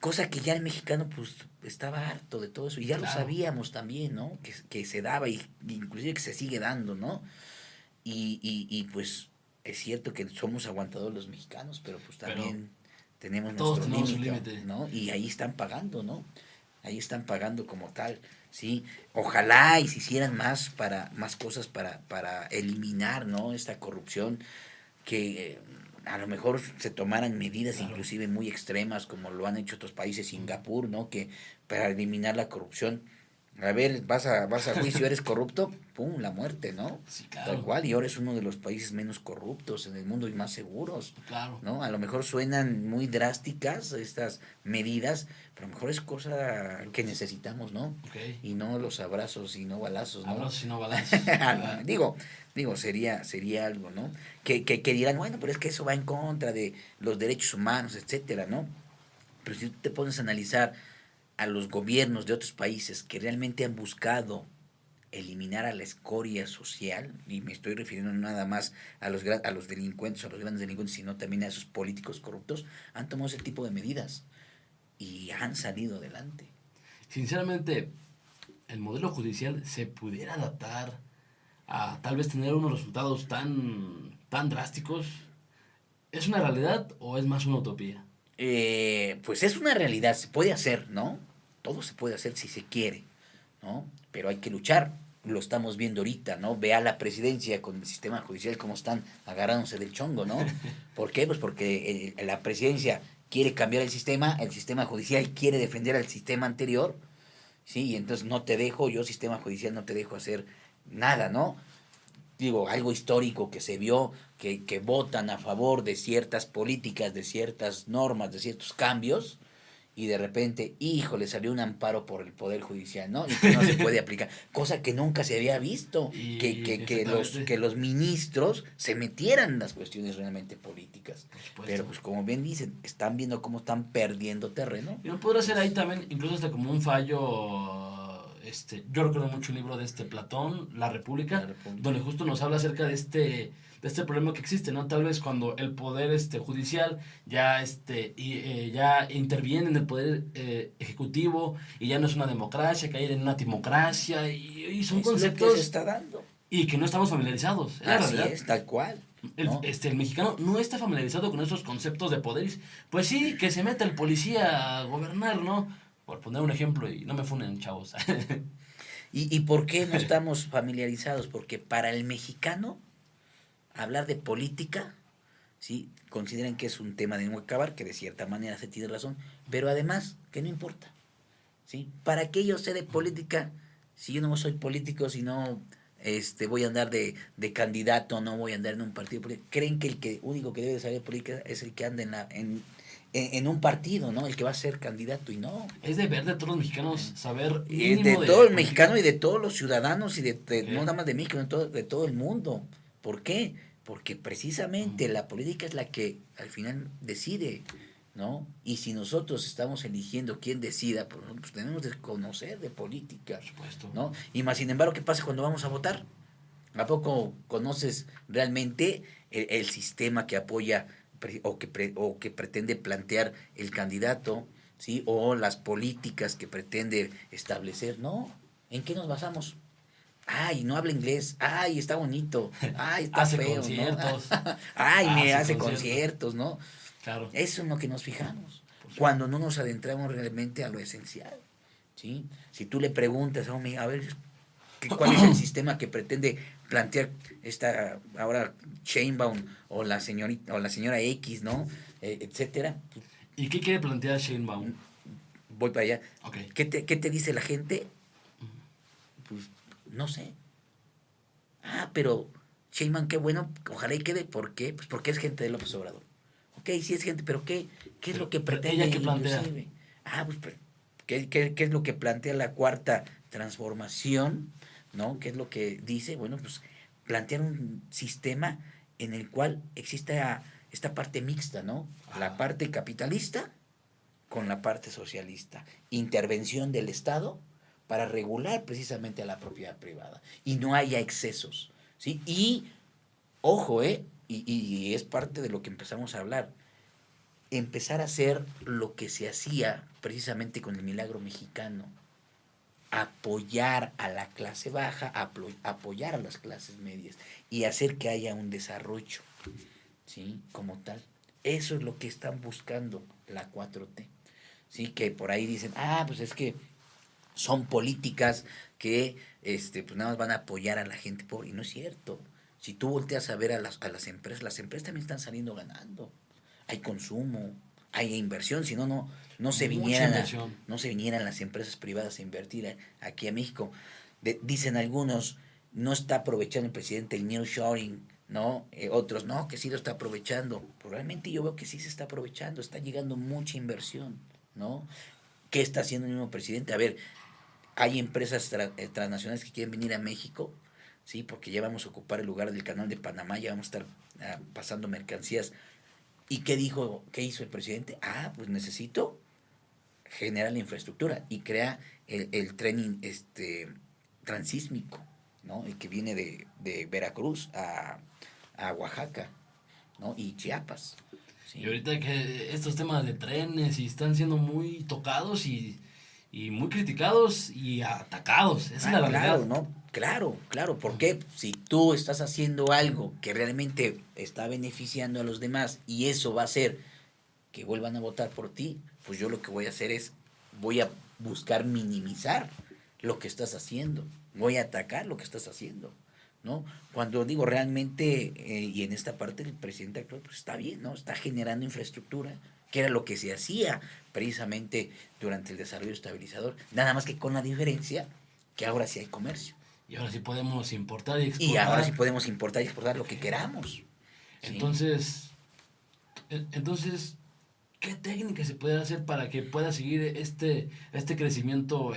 cosa que ya el mexicano pues estaba harto de todo eso, y ya lo Claro. sabíamos también, ¿no? Que se daba, y inclusive que se sigue dando, ¿no? Y pues es cierto que somos aguantadores los mexicanos, pero pues Pero también tenemos todos nuestro tenemos un límite, límite. ¿no? Y ahí están pagando, ¿no? Ahí están pagando como tal, ¿sí? Ojalá y se hicieran más cosas para eliminar, ¿no? Esta corrupción, que a lo mejor se tomaran medidas Claro. inclusive muy extremas, como lo han hecho otros países, Singapur, ¿no? Que para eliminar la corrupción, a ver, vas a juicio, eres corrupto, pum, la muerte, ¿no? Sí, Tal claro. cual, y ahora es uno de los países menos corruptos en el mundo y más seguros, Claro. ¿no? A lo mejor suenan muy drásticas estas medidas, pero a lo mejor es cosa que necesitamos, ¿no? Ok. Y no los abrazos y no balazos, ¿no? Abrazos y no balazos. Ah, Digo, sería algo, ¿no? Que dirán, bueno, pero es que eso va en contra de los derechos humanos, etcétera, ¿no? Pero si tú te pones a analizar a los gobiernos de otros países que realmente han buscado eliminar a la escoria social, y me estoy refiriendo no nada más a los delincuentes, a los grandes delincuentes, sino también a esos políticos corruptos, han tomado ese tipo de medidas y han salido adelante. sinceramente, el modelo judicial se pudiera adaptar a tal vez tener unos resultados tan drásticos. ¿Es una realidad o es más una utopía? Pues es una realidad, se puede hacer, ¿no? Todo se puede hacer si se quiere, ¿no? Pero hay que luchar, lo estamos viendo ahorita, ¿no? Ve a la presidencia con el sistema judicial cómo están agarrándose del chongo, ¿no? ¿Por qué? Pues porque la presidencia quiere cambiar el sistema judicial quiere defender al sistema anterior, ¿sí? Y entonces no te dejo, yo sistema judicial no te dejo hacer nada, ¿no? Digo, algo histórico que se vio, que votan a favor de ciertas políticas, de ciertas normas, de ciertos cambios, y de repente, híjole, salió un amparo por el Poder Judicial, ¿no? Y que no se puede aplicar, cosa que nunca se había visto, Y que exactamente, los ministros se metieran en las cuestiones realmente políticas. por supuesto. Pero pues como bien dicen, están viendo cómo están perdiendo terreno. Y no podrá ser ahí también, incluso hasta como un fallo. Yo recuerdo mucho un libro de Platón, La República, La República. donde justo nos habla acerca de este problema que existe, ¿no? Tal vez cuando el poder judicial ya interviene en el poder ejecutivo y ya no es una democracia, caer en una timocracia, y son Es lo que se conceptos está dando. y que no estamos familiarizados, es la Así realidad. es, tal cual, ¿no? El mexicano no está familiarizado con esos conceptos de poderes. Pues sí, que se meta el policía a gobernar, ¿no? Por poner un ejemplo, y no me funen, chavos. ¿Y por qué no estamos familiarizados? Porque para el mexicano, hablar de política, ¿sí? Consideran que es un tema de no acabar, que de cierta manera se tiene razón, pero además, que no importa, ¿sí? ¿Para qué yo sé de política si yo no soy político, si no voy a andar de candidato, no voy a andar en un partido político? Creen que el que único que debe de saber de política es el que anda en un partido, ¿no? El que va a ser candidato, y no. Es deber de todos los mexicanos saber De mínimo de todo el política. mexicano y de todos los ciudadanos, y no Ok. nada más de México, de todo el mundo. ¿Por qué? Porque precisamente la política es la que al final decide, ¿no? Y si nosotros estamos eligiendo quién decida, pues tenemos que conocer de política, Por supuesto. ¿no? Y más sin embargo, ¿qué pasa cuando vamos a votar? ¿A poco conoces realmente el sistema que apoya o que pretende plantear el candidato, ¿sí? O las políticas que pretende establecer? No. ¿En qué nos basamos? Ay, no habla inglés. Ay, está bonito. Ay, está Hace feo, ¿no? conciertos. Ay, me Hace hace conciertos. conciertos, ¿no? Claro. Eso es en lo que nos fijamos. Por supuesto. Cuando no nos adentramos realmente a lo esencial, ¿sí? Si tú le preguntas a un a ver, ¿cuál es el sistema que pretende plantear esta ahora Sheinbaum o la señorita o la señora X, ¿no? Etcétera. ¿Y qué quiere plantear Sheinbaum? Voy para allá. Ok. ¿Qué te dice la gente? Pues no sé. Ah, pero Sheinbaum, qué bueno, ojalá y quede. ¿Por qué? Pues porque es gente de López Obrador. Ok, sí es gente, pero ¿qué es lo que Pero pretende ella qué plantea. inclusive? Ah, pues, ¿qué es lo que plantea la cuarta transformación? ¿No? ¿Qué es lo que dice? Bueno, pues plantear un sistema en el cual exista esta parte mixta, ¿no? La parte capitalista con la parte socialista. Intervención del Estado para regular precisamente a la propiedad privada y no haya excesos, ¿sí? Y, ojo, y es parte de lo que empezamos a hablar, empezar a hacer lo que se hacía precisamente con el milagro mexicano, apoyar a la clase baja, apoyar a las clases medias y hacer que haya un desarrollo, ¿sí? Como tal. Eso es lo que están buscando la 4T. ¿Sí? Que por ahí dicen, pues es que son políticas que pues nada más van a apoyar a la gente pobre. Y no es cierto. Si tú volteas a ver a las empresas también están saliendo ganando. Hay consumo, hay inversión, si no, no se Mucha vinieran inversión. no se vinieran las empresas privadas a invertir aquí a México. Dicen algunos, no está aprovechando el presidente el nearshoring, ¿no? Otros, no, que sí lo está aprovechando. Probablemente yo veo que sí se está aprovechando, está llegando mucha inversión, ¿no? ¿Qué está haciendo el mismo presidente? A ver, hay empresas transnacionales que quieren venir a México, ¿sí? Porque ya vamos a ocupar el lugar del canal de Panamá, ya vamos a estar pasando mercancías. ¿Y qué dijo, qué hizo el presidente? Pues necesito generar la infraestructura y crea el tren transísmico, ¿no? El que viene de Veracruz a Oaxaca, ¿no? Y Chiapas, Y ¿sí? ahorita que estos temas de trenes y están siendo muy tocados y muy criticados y atacados, esa es la Claro, realidad. ¿no? Claro, porque si tú estás haciendo algo que realmente está beneficiando a los demás y eso va a hacer que vuelvan a votar por ti, pues yo lo que voy a hacer es, voy a buscar minimizar lo que estás haciendo, voy a atacar lo que estás haciendo, ¿no? Cuando digo realmente, y en esta parte el presidente actual, pues está bien, ¿no? Está generando infraestructura, que era lo que se hacía precisamente durante el desarrollo estabilizador, nada más que con la diferencia que ahora sí hay comercio. Y ahora sí podemos importar y Y ahora sí exportar. podemos importar y exportar lo que queramos, ¿sí? Entonces, entonces, ¿qué técnica se puede hacer para que pueda seguir este crecimiento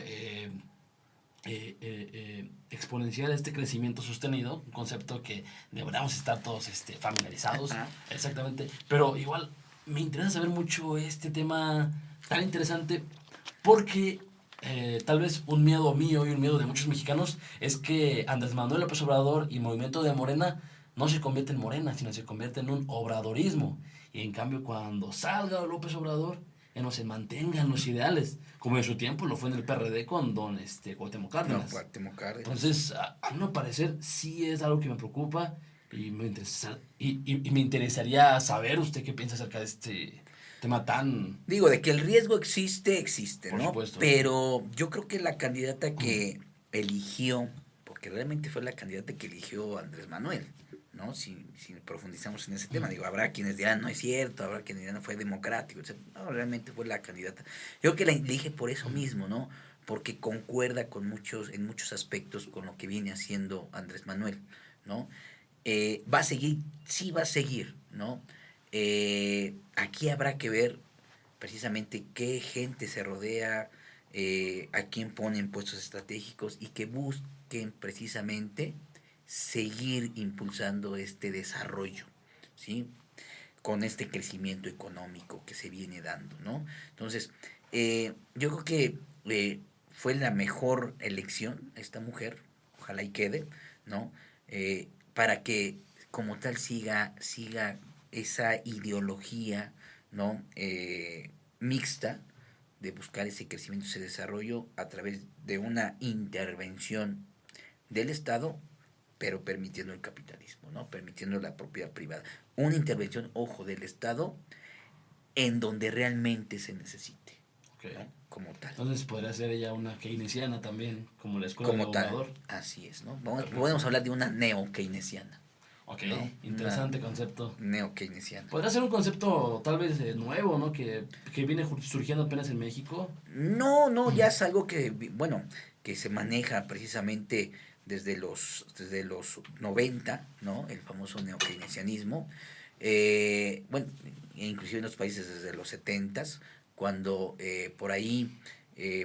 exponencial, este crecimiento sostenido? Un concepto que deberíamos estar todos familiarizados, Ajá. exactamente. Pero igual me interesa saber mucho este tema tan interesante porque tal vez un miedo mío y un miedo de muchos mexicanos es que Andrés Manuel López Obrador y Movimiento de Morena no se convierte en Morena, sino se convierte en un obradorismo. Y en cambio, cuando salga López Obrador, ya no se mantengan los ideales, como en su tiempo lo fue en el PRD con don Cuauhtémoc No, Cárdenas. Cuauhtémoc Cárdenas. Entonces, a mi parecer, sí es algo que me preocupa y y me interesaría saber usted qué piensa acerca de este tema tan, Digo, de que el riesgo existe, existe, por ¿no? supuesto. Pero yo creo que la candidata que eligió, porque realmente fue la candidata que eligió Andrés Manuel, ¿no? Si profundizamos en ese tema, digo, habrá quienes dirán, no es cierto, habrá quienes dirán, no fue democrático, etc. No, realmente fue la candidata. Yo creo que la elige por eso mismo, ¿no? Porque concuerda con en muchos aspectos con lo que viene haciendo Andrés Manuel, ¿no? Va a seguir, sí va a seguir, ¿no? Aquí habrá que ver precisamente qué gente se rodea, a quién ponen puestos estratégicos y que busquen precisamente seguir impulsando este desarrollo, ¿sí? Con este crecimiento económico que se viene dando, ¿no? Entonces, yo creo que fue la mejor elección esta mujer, ojalá y quede, ¿no? Para que como tal siga esa ideología, ¿no? Mixta de buscar ese crecimiento, ese desarrollo a través de una intervención del Estado, pero permitiendo el capitalismo, ¿no? Permitiendo la propiedad privada. Una intervención, ojo, del Estado en donde realmente se necesite, Okay. ¿no? Como tal. Entonces podría ser ella una keynesiana también, como la escuela de Como tal, Obrador. así es, ¿no? Podemos Perfecto. hablar de una neo-keynesiana, Ok, ¿no? Una interesante concepto. neo-keynesiana. Podría ser un concepto tal vez nuevo, ¿no? Que viene surgiendo apenas en México. No, ya es algo que, bueno, que se maneja precisamente desde los 90, ¿no? El famoso neokeynesianismo. Bueno, inclusive en los países desde los 70, cuando por ahí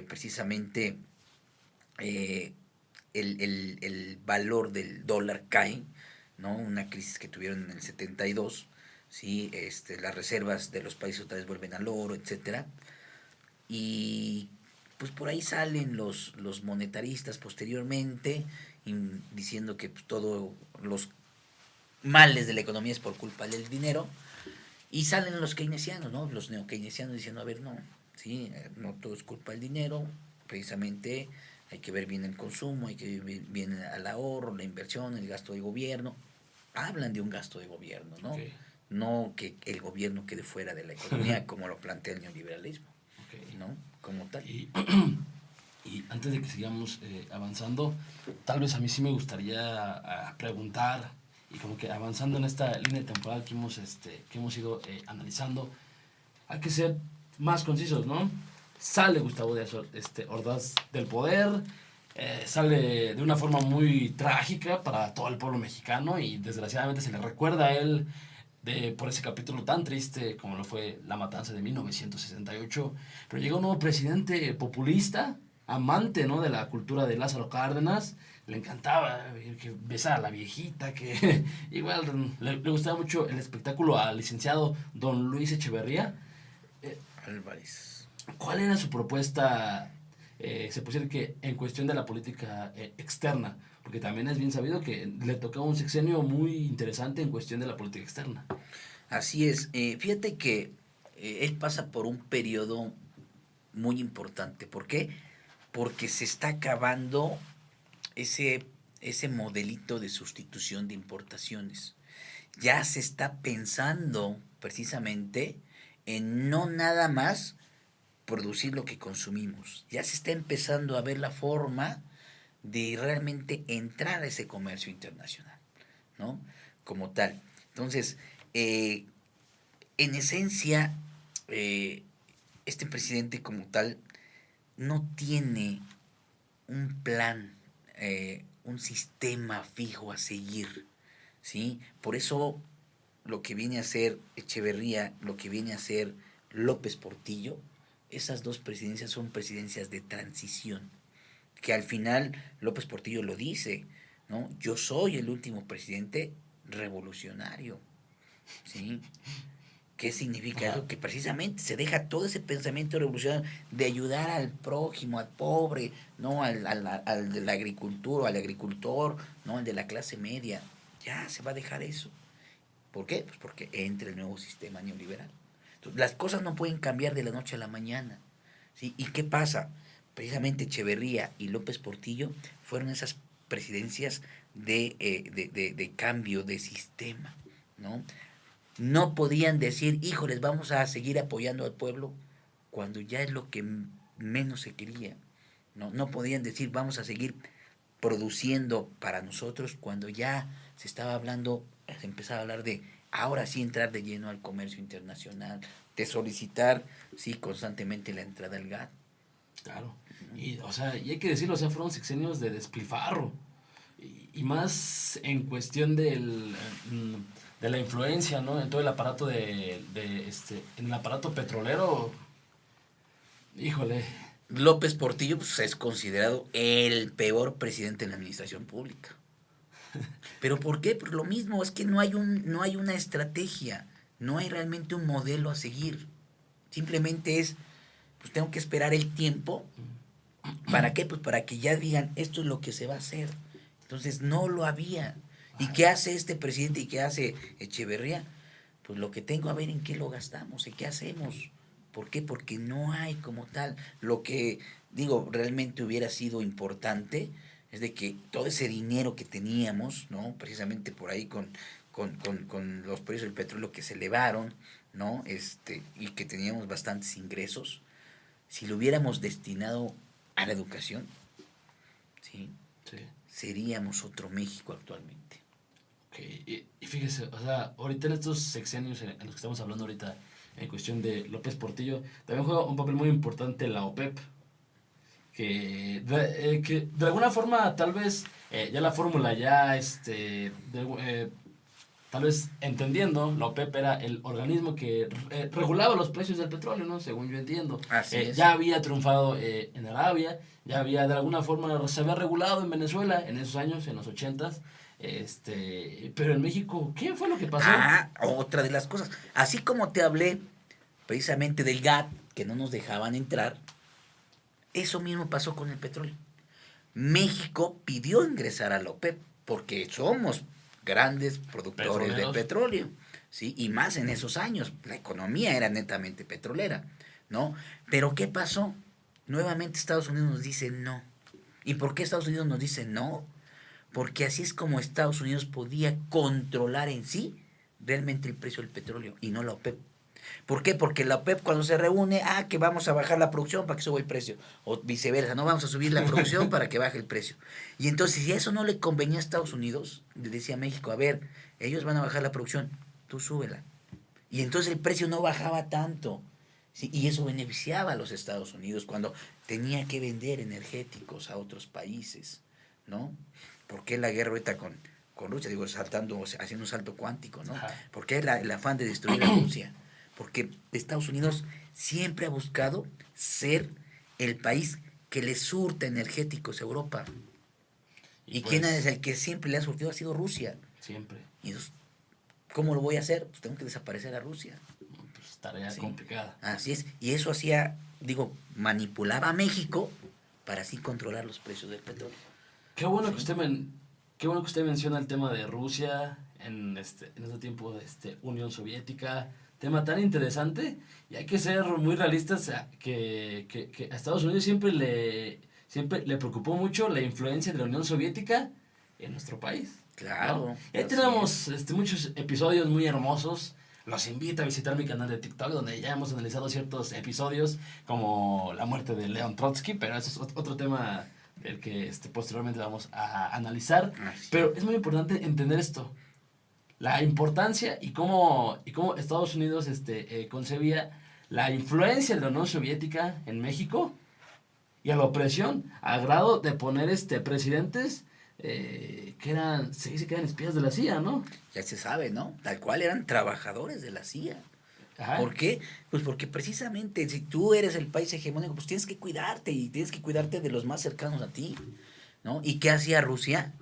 precisamente eh, el valor del dólar cae, ¿no? Una crisis que tuvieron en el 72, ¿sí? Las reservas de los países otra vez vuelven al oro, etcétera. Y pues por ahí salen los monetaristas posteriormente diciendo que pues, todos los males de la economía es por culpa del dinero. Y salen los keynesianos, ¿no? Los neokeynesianos diciendo, a ver, no, sí, no todo es culpa del dinero, precisamente hay que ver bien el consumo, hay que ver bien el ahorro, la inversión, el gasto de gobierno. Hablan de un gasto de gobierno, ¿no? Okay. No que el gobierno quede fuera de la economía, como lo plantea el neoliberalismo, Okay. ¿no? Como tal. Y antes de que sigamos avanzando, tal vez a mí sí me gustaría preguntar, y como que avanzando en esta línea temporal que hemos ido analizando, hay que ser más concisos, ¿no? Sale Gustavo Díaz Ordaz del poder, sale de una forma muy trágica para todo el pueblo mexicano y desgraciadamente se le recuerda a él por ese capítulo tan triste como lo fue la matanza de 1968, pero llega un nuevo presidente populista, amante, ¿no?, de la cultura de Lázaro Cárdenas. Le encantaba que besara a la viejita, que igual le gustaba mucho el espectáculo al licenciado don Luis Echeverría. Álvarez. ¿Cuál era su propuesta, se puede decir que en cuestión de la política externa? Porque también es bien sabido que le tocaba un sexenio muy interesante en cuestión de la política externa. Así es. Fíjate que él pasa por un periodo muy importante. ¿Por qué? Porque se está acabando ese modelito de sustitución de importaciones. Ya se está pensando precisamente en no nada más producir lo que consumimos. Ya se está empezando a ver la forma de realmente entrar a ese comercio internacional, ¿no? Como tal. Entonces, en esencia, este presidente como tal no tiene un plan, un sistema fijo a seguir, ¿sí? Por eso lo que viene a ser Echeverría, lo que viene a ser López Portillo, esas dos presidencias son presidencias de transición, que al final López Portillo lo dice, ¿no? Yo soy el último presidente revolucionario, ¿sí? ¿Qué significa Ajá. eso? Que precisamente se deja todo ese pensamiento revolucionario de ayudar al prójimo, al pobre, ¿no? Al de la agricultura, al agricultor, ¿no? Al de la clase media. Ya se va a dejar eso. ¿Por qué? Pues porque entra el nuevo sistema neoliberal. Entonces, las cosas no pueden cambiar de la noche a la mañana, ¿sí? ¿Y qué pasa? Precisamente Echeverría y López Portillo fueron esas presidencias de cambio de sistema, ¿no? No podían decir, híjoles, vamos a seguir apoyando al pueblo cuando ya es lo que menos se quería. No, no podían decir, vamos a seguir produciendo para nosotros cuando ya se estaba hablando, se empezaba a hablar de ahora sí entrar de lleno al comercio internacional, de solicitar, sí, constantemente la entrada al GATT. Claro. Y, o sea, y hay que decirlo, o sea, fueron sexenios de despilfarro. Y más en cuestión de la influencia, ¿no? En todo el aparato en el aparato petrolero, híjole. López Portillo pues, es considerado el peor presidente de la administración pública. ¿Pero por qué? Por lo mismo, es que no hay una estrategia, no hay realmente un modelo a seguir. Simplemente es, pues tengo que esperar el tiempo. ¿Para qué? Pues para que ya digan, esto es lo que se va a hacer. Entonces no lo había. ¿Y qué hace este presidente y qué hace Echeverría? Pues lo que tengo a ver en qué lo gastamos, en qué hacemos. ¿Por qué? Porque no hay como tal. Lo que, digo, realmente hubiera sido importante es de que todo ese dinero que teníamos, ¿no? Precisamente por ahí con los precios del petróleo que se elevaron, ¿no? Y que teníamos bastantes ingresos, si lo hubiéramos destinado a la educación, ¿sí? Sí. Seríamos otro México actualmente. Okay. Y fíjese, o sea, ahorita en estos sexenios en los que estamos hablando ahorita, en cuestión de López Portillo, también juega un papel muy importante la OPEP, que de alguna forma tal vez ya la fórmula ya tal vez entendiendo, la OPEP era el organismo que regulaba los precios del petróleo, ¿no? Según yo entiendo. Así es. Ya había triunfado en Arabia, ya había de alguna forma, se había regulado en Venezuela en esos años, en los 80s. Pero en México, ¿qué fue lo que pasó? Otra de las cosas. Así como te hablé precisamente del GATT, que no nos dejaban entrar, eso mismo pasó con el petróleo. México pidió ingresar a la OPEP porque somos grandes productores de petróleo, ¿sí? Y más en esos años, la economía era netamente petrolera, ¿no? Pero ¿qué pasó? Nuevamente Estados Unidos nos dice no. ¿Y por qué Estados Unidos nos dice no? Porque así es como Estados Unidos podía controlar en sí realmente el precio del petróleo y no la OPEP. ¿Por qué? Porque la OPEP cuando se reúne, que vamos a bajar la producción para que suba el precio. O viceversa, no vamos a subir la producción para que baje el precio. Y entonces, si eso no le convenía a Estados Unidos, le decía a México, a ver, ellos van a bajar la producción, tú súbela. Y entonces el precio no bajaba tanto. ¿Sí? Y eso beneficiaba a los Estados Unidos cuando tenía que vender energéticos a otros países, ¿no? ¿Por qué la guerra ahorita con Rusia? Digo, haciendo un salto cuántico, ¿no? Ajá. ¿Por qué el afán de destruir a Rusia? Porque Estados Unidos siempre ha buscado ser el país que le surta energéticos a Europa. ¿Y quién es el que siempre le ha surtido? Ha sido Rusia. Siempre. Y entonces, ¿cómo lo voy a hacer? Pues tengo que desaparecer a Rusia. Pues tarea Sí. complicada. Así es. Y eso hacía, manipulaba a México para así controlar los precios del petróleo. Qué bueno Sí. qué bueno que usted menciona el tema de Rusia en ese tiempo de Unión Soviética, tema tan interesante, y hay que ser muy realistas que a Estados Unidos siempre le preocupó mucho la influencia de la Unión Soviética en nuestro país. Claro. ¿No? Y ahí tenemos muchos episodios muy hermosos. Los invito a visitar mi canal de TikTok, donde ya hemos analizado ciertos episodios, como la muerte de León Trotsky, pero eso es otro tema del que posteriormente vamos a analizar. Así. Pero es muy importante entender esto, la importancia y cómo Estados Unidos concebía la influencia de la Unión Soviética en México y a la opresión, a grado de poner presidentes se dice que eran espías de la CIA, ¿no? Ya se sabe, ¿no? Tal cual eran trabajadores de la CIA. Ajá. ¿Por qué? Pues porque precisamente si tú eres el país hegemónico, pues tienes que cuidarte y tienes que cuidarte de los más cercanos a ti, ¿no? ¿Y qué hacía Rusia?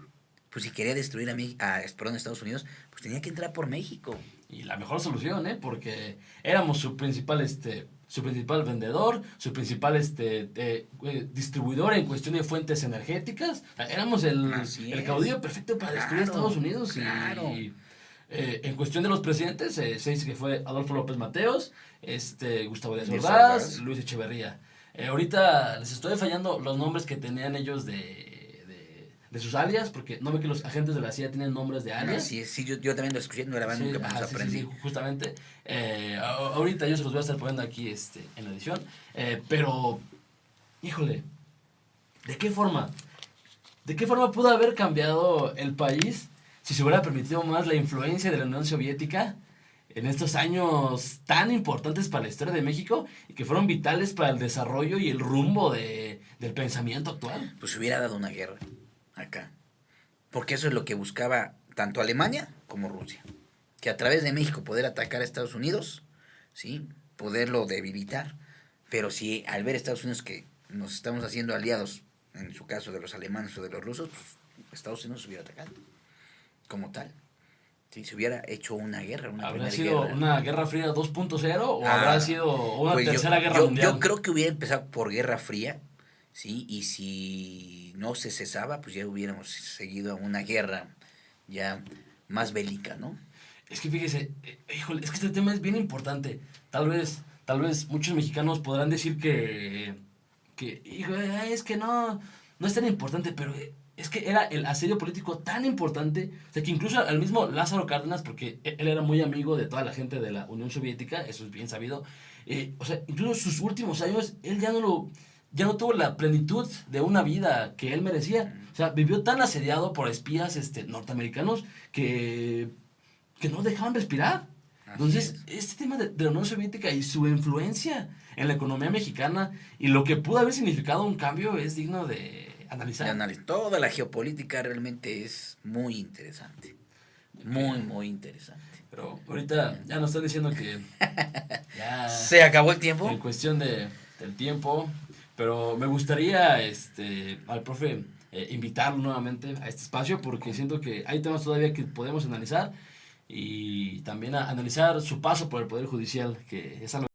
Pues si quería destruir a Estados Unidos, pues tenía que entrar por México. Y la mejor solución, porque éramos su principal vendedor, su principal distribuidor en cuestión de fuentes energéticas. O sea, éramos el caudillo perfecto para destruir a Estados Unidos. Claro. Y en cuestión de los presidentes, se dice que fue Adolfo López Mateos, Gustavo Díaz Ordaz, Luis Echeverría. Ahorita les estoy fallando los nombres que tenían ellos de sus alias, porque no ve que los agentes de la CIA tienen nombres de alias. Sí, yo también lo escuché, no grabando, nunca me los aprendí. Sí, justamente. Ahorita yo se los voy a estar poniendo aquí en la edición. Pero, híjole, ¿de qué forma pudo haber cambiado el país si se hubiera permitido más la influencia de la Unión Soviética en estos años tan importantes para la historia de México y que fueron vitales para el desarrollo y el rumbo del pensamiento actual? Pues se hubiera dado una guerra acá. Porque eso es lo que buscaba tanto Alemania como Rusia. Que a través de México poder atacar a Estados Unidos, ¿sí? Poderlo debilitar. Pero si al ver a Estados Unidos que nos estamos haciendo aliados, en su caso de los alemanes o de los rusos, pues Estados Unidos se hubiera atacado como tal. ¿Sí? Se hubiera hecho una guerra, una ¿Habrá primera sido guerra. una Guerra Fría 2.0 o habrá sido una pues tercera guerra mundial? Yo creo que hubiera empezado por Guerra Fría, ¿sí? Y si no se cesaba, pues ya hubiéramos seguido a una guerra ya más bélica, ¿no? Es que fíjese, híjole, es que este tema es bien importante. Tal vez muchos mexicanos podrán decir que híjole, es que no es tan importante, pero es que era el asedio político tan importante, o sea, que incluso al mismo Lázaro Cárdenas, porque él era muy amigo de toda la gente de la Unión Soviética, eso es bien sabido, o sea, incluso sus últimos años, él ya no tuvo la plenitud de una vida que él merecía. O sea, vivió tan asediado por espías norteamericanos que no dejaban respirar. Entonces, este tema de la Unión Soviética y su influencia en la economía mexicana y lo que pudo haber significado un cambio es digno de analizar. Toda la geopolítica realmente es muy interesante. Muy interesante. Pero ahorita ya nos están diciendo que ya ¿Se acabó el tiempo? en cuestión del tiempo. Pero me gustaría al profe invitarlo nuevamente a este espacio porque siento que hay temas todavía que podemos analizar y también analizar su paso por el Poder Judicial, que es algo